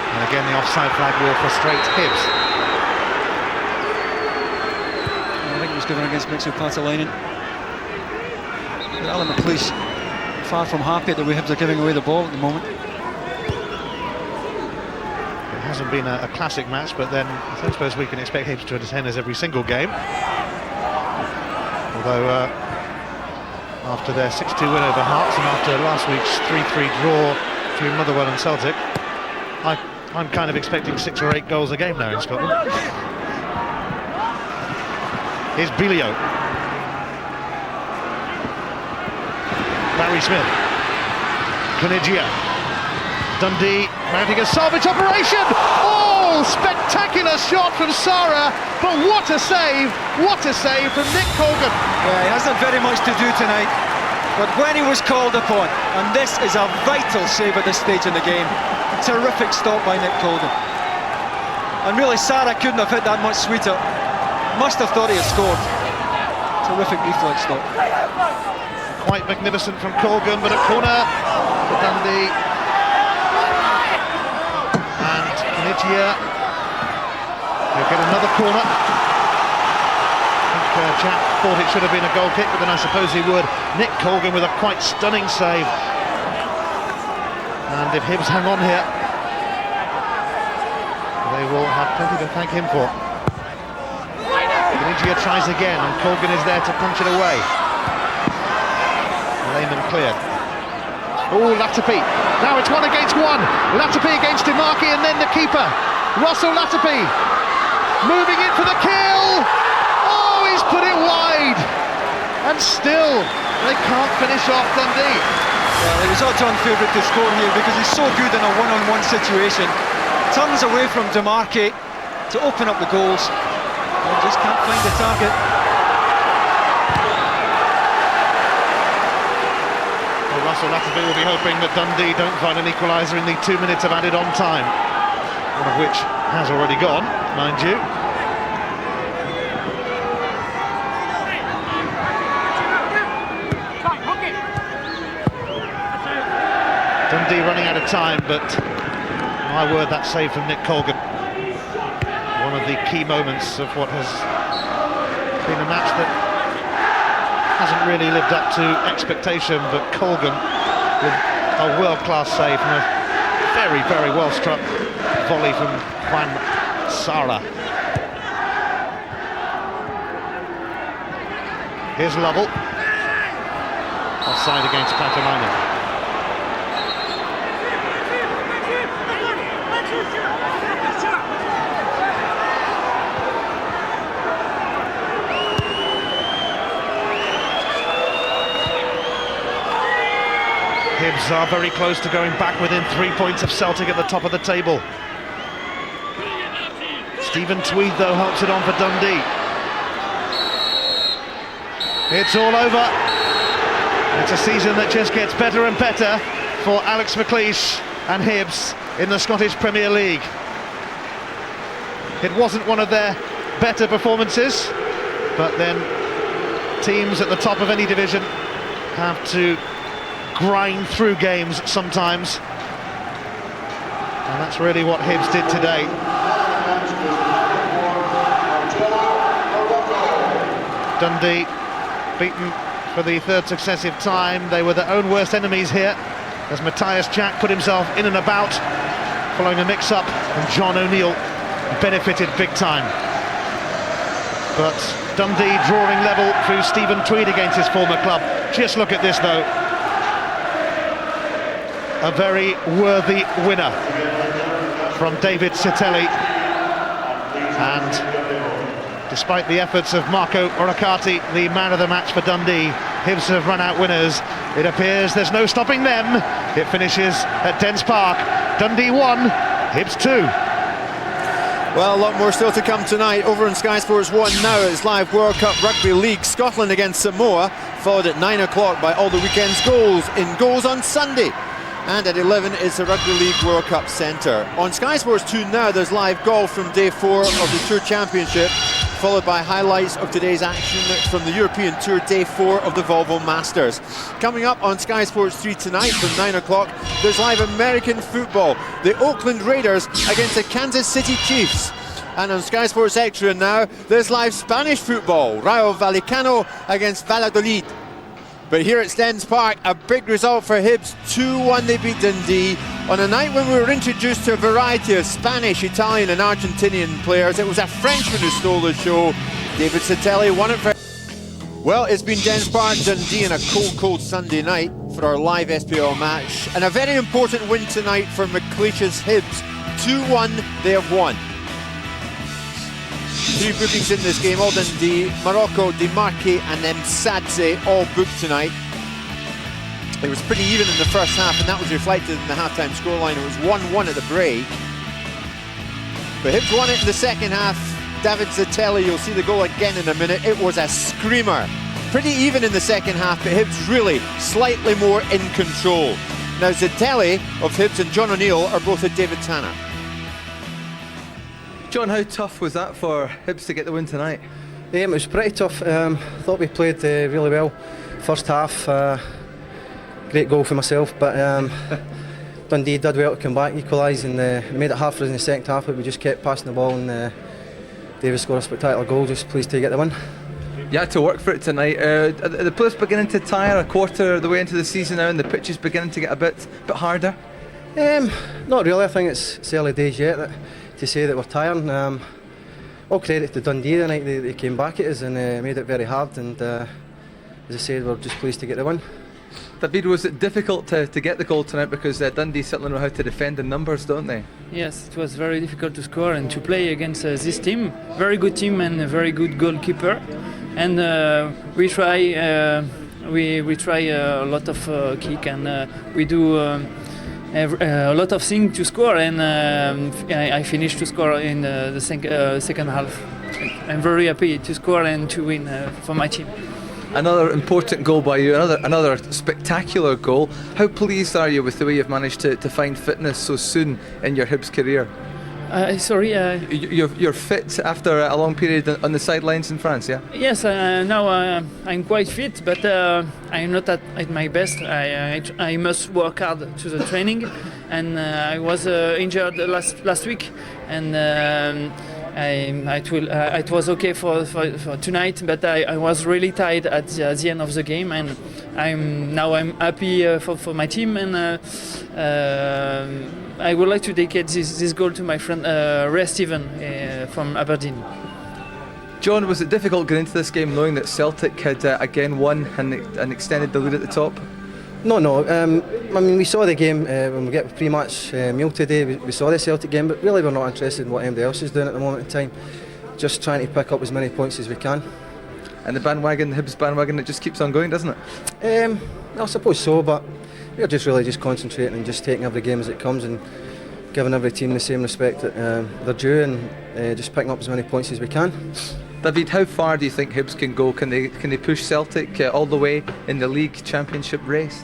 And again the offside flag will frustrate Hibs. I think it was given against Mixo Patalainen. Alan McLeish far from happy that we Hibs are giving away the ball at the moment. Hasn't been a classic match, but then I don't suppose we can expect Hibs to entertain us every single game. Although after their 6-2 win over Hearts and after last week's 3-3 draw between Motherwell and Celtic, I'm kind of expecting 6 or 8 goals a game now in Scotland. Here's Belio. Barry Smith. Kinigia. Dundee mounting a salvage operation. Oh, spectacular shot from Sara, but what a save from Nick Colgan. Yeah, he hasn't very much to do tonight, but when he was called upon, and this is a vital save at this stage in the game, terrific stop by Nick Colgan. And really, Sarah couldn't have hit that much sweeter. Must have thought he had scored. Terrific reflex stop. Quite magnificent from Colgan, but a corner for Dundee. And Kanigia will get another corner. I think Jack thought it should have been a goal kick, but then I suppose he would. Nick Colgan with a quite stunning save. And if Hibs hang on here, they will have plenty to thank him for. Kanigia tries again, and Colgan is there to punch it away. Layman cleared. Oh, Latapi. Now it's 1 against 1. Latapi against Demarki, and then the keeper, Russell Latapi, moving in for the kill. Oh, he's put it wide, and still they can't finish off Dundee. Well, he was odds-on favourite to score here because he's so good in a one-on-one situation. Turns away from Demarki to open up the goals, and just can't find the target. Russell Latapi will be hoping that Dundee don't find an equaliser in the 2 minutes of added on time, one of which has already gone, mind you. Dundee running out of time, but my word, that save from Nick Colgan, one of the key moments of what has been a match that hasn't really lived up to expectation, but Colgan with a world-class save from a very, very well-struck volley from Juan Sara. Here's Lovell. Offside against Patalainen. Hibs are very close to going back within 3 points of Celtic at the top of the table. Stephen Tweed, though, helps it on for Dundee. It's all over. It's a season that just gets better and better for Alex McLeish and Hibs in the Scottish Premier League. It wasn't one of their better performances, but then teams at the top of any division have to grind through games sometimes, and that's really what Hibs did today. Dundee beaten for the third successive time. They were their own worst enemies here, as Matthias Jack put himself in and about following a mix-up, and John O'Neill benefited big time. But Dundee drawing level through Stephen Tweed against his former club. Just look at this, though. A very worthy winner from David Siteli, and despite the efforts of Marco Oracati, the man of the match for Dundee, Hibs have run out winners. It appears there's no stopping them. It finishes at Dens Park. Dundee 1, Hibs 2. Well, a lot more still to come tonight. Over on Sky Sports 1 now, it's live World Cup Rugby League, Scotland against Samoa, followed at 9 o'clock by all the weekend's goals in Goals on Sunday. And at 11 is the Rugby League World Cup Centre. On Sky Sports 2 now, there's live golf from day 4 of the Tour Championship, followed by highlights of today's action from the European Tour day 4 of the Volvo Masters. Coming up on Sky Sports 3 tonight from 9 o'clock, there's live American football. The Oakland Raiders against the Kansas City Chiefs. And on Sky Sports Extra now, there's live Spanish football. Rayo Vallecano against Valladolid. But here at Dens Park, a big result for Hibs. 2-1 they beat Dundee on a night when we were introduced to a variety of Spanish, Italian and Argentinian players. It was a Frenchman who stole the show. David Siteli won it for... Well, it's been Dens Park, Dundee, and a cold Sunday night for our live SPL match. And a very important win tonight for McLeish's Hibs. 2-1 they have won. 3 bookings in this game, all Dundee. Morocco, Demarki and then Sadze all booked tonight. It was pretty even in the first half, and that was reflected in the half-time scoreline. It was 1-1 at the break. But Hibs won it in the second half. David Siteli, you'll see the goal again in a minute. It was a screamer. Pretty even in the second half, but Hibs really slightly more in control. Now Siteli of Hibs and John O'Neill are both at David Tanner. John, how tough was that for Hibs to get the win tonight? It was pretty tough. Thought we played really well. First half, great goal for myself, but Dundee did well to come back, equalise, and made it hard for us in the second half, but we just kept passing the ball, and David scored a spectacular goal. Just pleased to get the win. You had to work for it tonight. Are the players beginning to tire a quarter of the way into the season now, and the pitch is beginning to get a bit harder? Not really. I think it's early days yet to say that we're tiring. All credit to Dundee tonight. They came back at us and made it very hard, and as I said, we're just pleased to get the win. David, was it difficult to get the goal tonight, because Dundee certainly know how to defend in numbers, don't they? Yes, it was very difficult to score and to play against this team. Very good team and a very good goalkeeper. And we try a lot of kick, and we do a lot of things to score. And I finished to score in the second half. I'm very happy to score and to win for my team. Another important goal by you, another spectacular goal. How pleased are you with the way you've managed to find fitness so soon in your Hibs career? You're fit after a long period on the sidelines in France, yeah? Yes, now I'm quite fit, but I'm not at my best. I must work hard to the training, and I was injured last week, and it was okay for tonight, but I was really tired at the end of the game, and I'm happy for my team, and I would like to dedicate this goal to my friend Ray Stephen from Aberdeen. John, was it difficult getting into this game knowing that Celtic had again won and extended the lead at the top? No. I mean, we saw the game when we get the pre-match meal today. We saw the Celtic game, but really we're not interested in what anybody else is doing at the moment in time. Just trying to pick up as many points as we can. And the Hibs bandwagon, it just keeps on going, doesn't it? I suppose so, but we're just really concentrating and just taking every game as it comes and giving every team the same respect that they're due, and just picking up as many points as we can. David, how far do you think Hibs can go? Can they push Celtic all the way in the league championship race?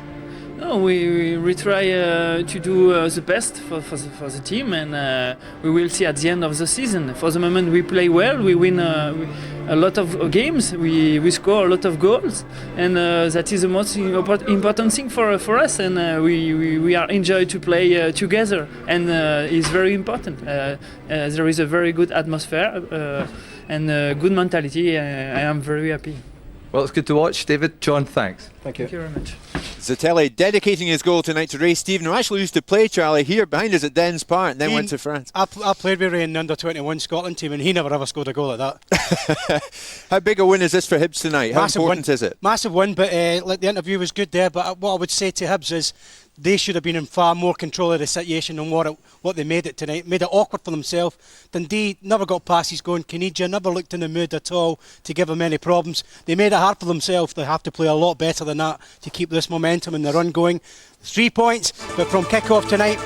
No, we try to do the best for the team, and we will see at the end of the season. For the moment, we play well. We win a lot of games. We score a lot of goals, and that is the most important thing for us. And we are enjoy to play together, and it's very important. There is a very good atmosphere and good mentality. I am very happy. Well, it's good to watch. David, John, thanks. Thank you. Thank you very much. Zatelli dedicating his goal tonight to Ray Stephen, who actually used to play, Charlie, here behind us at Dens Park, and then went to France. I played with Ray in the under-21 Scotland team, and he never ever scored a goal like that. How big a win is this for Hibs tonight? How important is it? Massive win, but the interview was good there. But what I would say to Hibs is they should have been in far more control of the situation than what they made it tonight. Made it awkward for themselves. Dundee never got passes going. Kenija never looked in the mood at all to give them any problems. They made it hard for themselves. They have to play a lot better than that to keep this momentum and the run going. 3 points, but from kick-off tonight,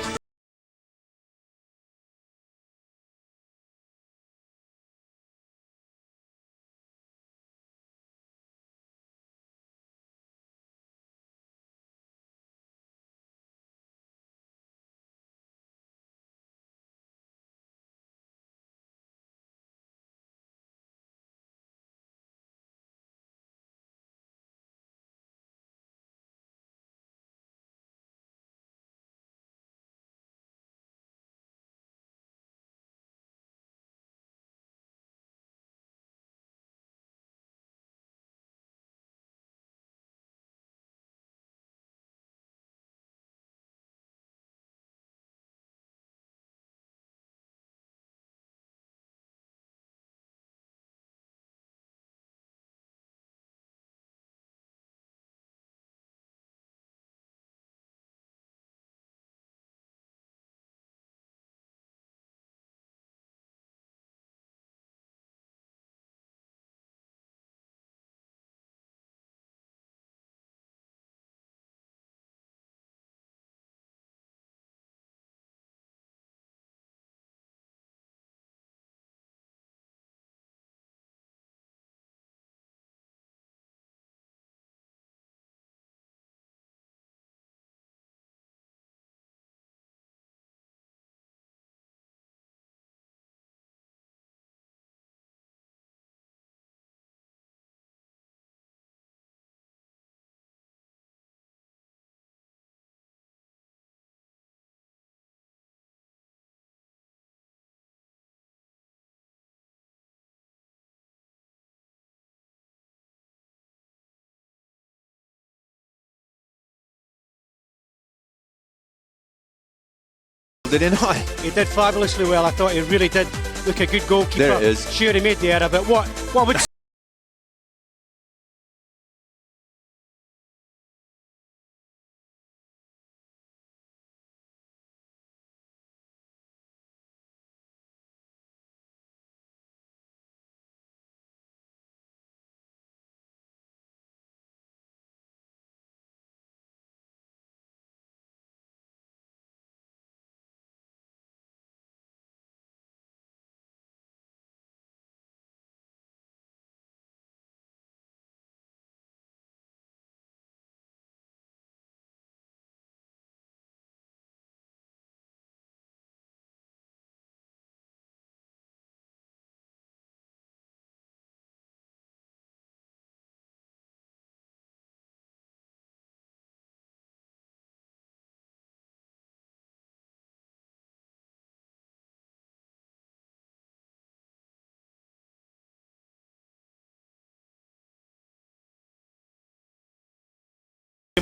Did he not? He did fabulously well. I thought he really did look a good goalkeeper. There it is. Sure, he made the error, but what would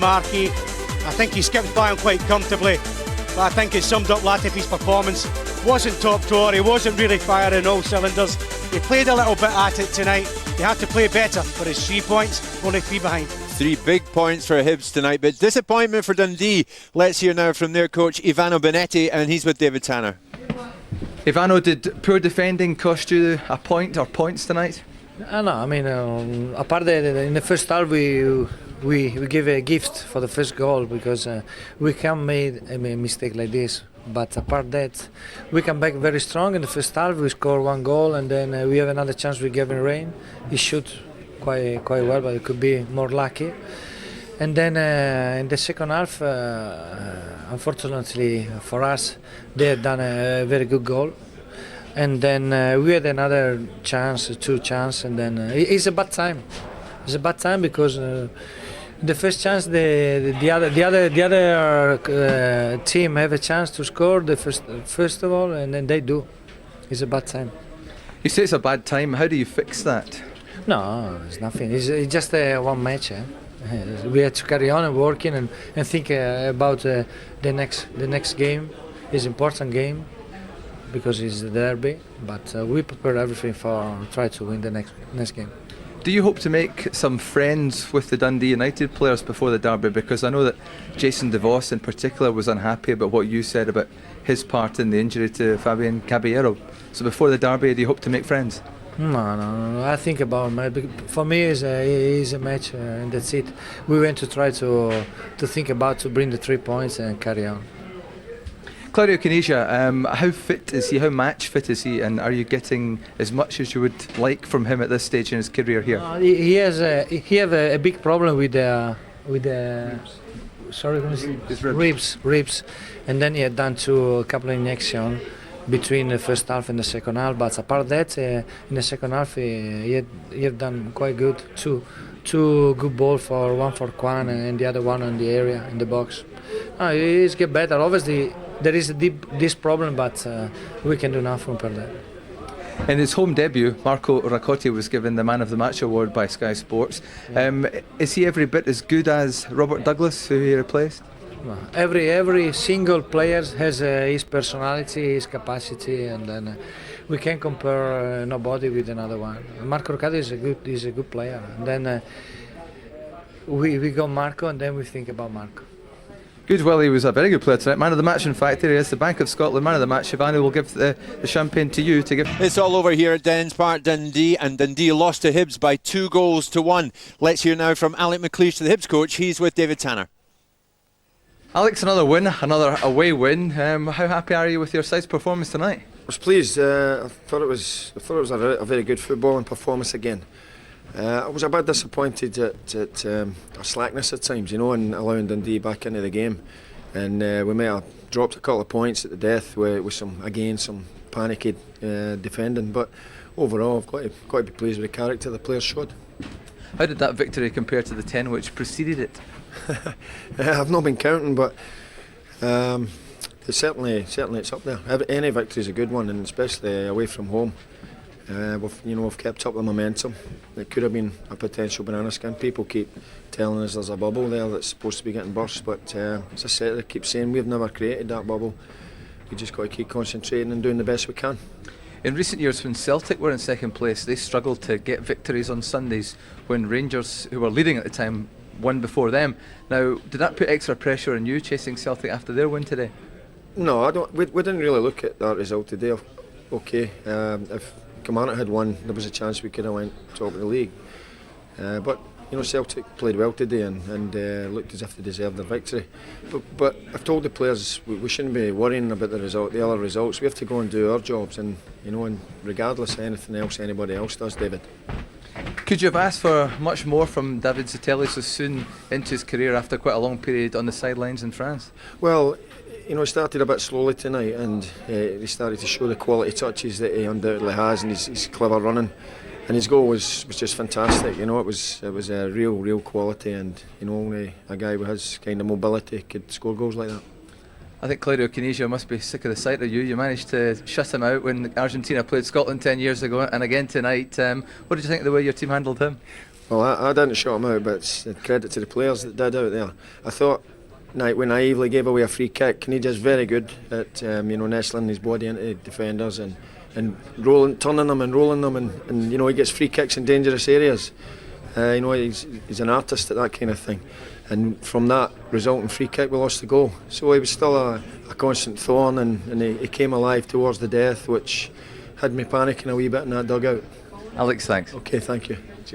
Markey? I think he skipped by him quite comfortably, but I think it summed up Latifi's performance. Wasn't top drawer, he wasn't really firing all cylinders. He played a little bit at it tonight. He had to play better for his 3 points, only 3 behind. 3 big points for Hibs tonight, but disappointment for Dundee. Let's hear now from their coach Ivano Benetti, and he's with David Tanner. Ivano, did poor defending cost you a point or points tonight? No, I mean, apart in the first half we give a gift for the first goal because we can make a mistake like this. But apart that, we come back very strong in the first half. We score 1 goal and then we have another chance. We give him rain. He shoot quite well, but it could be more lucky. And then in the second half, unfortunately for us, they had done a very good goal. And then we had another chance, 2 chances, and then it's a bad time. It's a bad time because the first chance the other team have a chance to score the first of all, and then they do. It's a bad time. You say it's a bad time. How do you fix that? No, it's nothing. It's just one match. We have to carry on and working and think about the next game. It's an important game because it's the derby. But we prepare everything for try to win the next game. Do you hope to make some friends with the Dundee United players before the derby? Because I know that Jason DeVos in particular was unhappy about what you said about his part in the injury to Fabian Caballero. So before the derby, do you hope to make friends? No. I think about for me it's a match and that's it. We went to try to think about to bring the 3 points and carry on. Claudio Caniggia, how fit is he? How match fit is he? And are you getting as much as you would like from him at this stage in his career here? He have a big problem with the ribs, and then he had done a couple of injections between the first half and the second half. But apart that, in the second half he had done quite good. Two good balls for one for Kwan and the other one on the area in the box. He's get better. Obviously there is this problem, but we can do nothing for that. In his home debut, Marco Raccotti was given the Man of the Match award by Sky Sports. Is he every bit as good as Robert Douglas, who he replaced? Every single player has his personality, his capacity, and then we can't compare nobody with another one. Marco Raccotti is a good player. And then we go Marco, and then we think about Marco. Good, well, he was a very good player tonight. Man of the match, in fact. Here he is, the Bank of Scotland Man of the match. Ivano will give the champagne to you to give. It's all over here at Dens Park, Dundee, and Dundee lost to Hibs by 2-1. Let's hear now from Alec McLeish, the Hibs coach. He's with David Tanner. Alex, another win, another away win. How happy are you with your side's performance tonight? I was pleased. I thought it was a very good footballing performance again. I was a bit disappointed at our slackness at times, and allowing Dundee back into the game, and we may have dropped a couple of points at the death with some panicky defending. But overall, I've got to be pleased with the character the players showed. How did that victory compare to the 10 which preceded it? I've not been counting, but certainly it's up there. Any victory is a good one, and especially away from home. We've kept up the momentum. It could have been a potential banana skin. People keep telling us there's a bubble there that's supposed to be getting burst, but as I said, I keep saying we've never created that bubble. we just got to keep concentrating and doing the best we can. In recent years, when Celtic were in second place, they struggled to get victories on Sundays when Rangers, who were leading at the time, won before them. Now, did that put extra pressure on you chasing Celtic after their win today? No, I don't. We didn't really look at that result today. Okay, if Kilmarnock had won, there was a chance we could have went top of the league. But you know, Celtic played well today and looked as if they deserved their victory. But I've told the players we shouldn't be worrying about the other results. We have to go and do our jobs, and you know, and regardless of anything else anybody else does, David. Could you have asked for much more from David Zitelli so soon into his career after quite a long period on the sidelines in France? Well, you know, he started a bit slowly tonight, and he started to show the quality touches that he undoubtedly has, and he's clever running, and his goal was just fantastic. You know, it was a real quality, and you know, only a guy with his kind of mobility could score goals like that. I think Claudio Caniggia must be sick of the sight of you. You managed to shut him out when Argentina played Scotland 10 years ago, and again tonight. What did you think of the way your team handled him? Well, I didn't shut him out, but it's credit to the players that did out there. I thought we naively gave away a free kick. Caniggia's very good at you know, nestling his body into defenders and turning them and rolling them, and you know, he gets free kicks in dangerous areas. You know, he's an artist at that kind of thing. And from that resulting free kick, we lost the goal. So he was still a constant thorn, and he came alive towards the death, which had me panicking a wee bit in that dugout. Alex, thanks. Okay, thank you.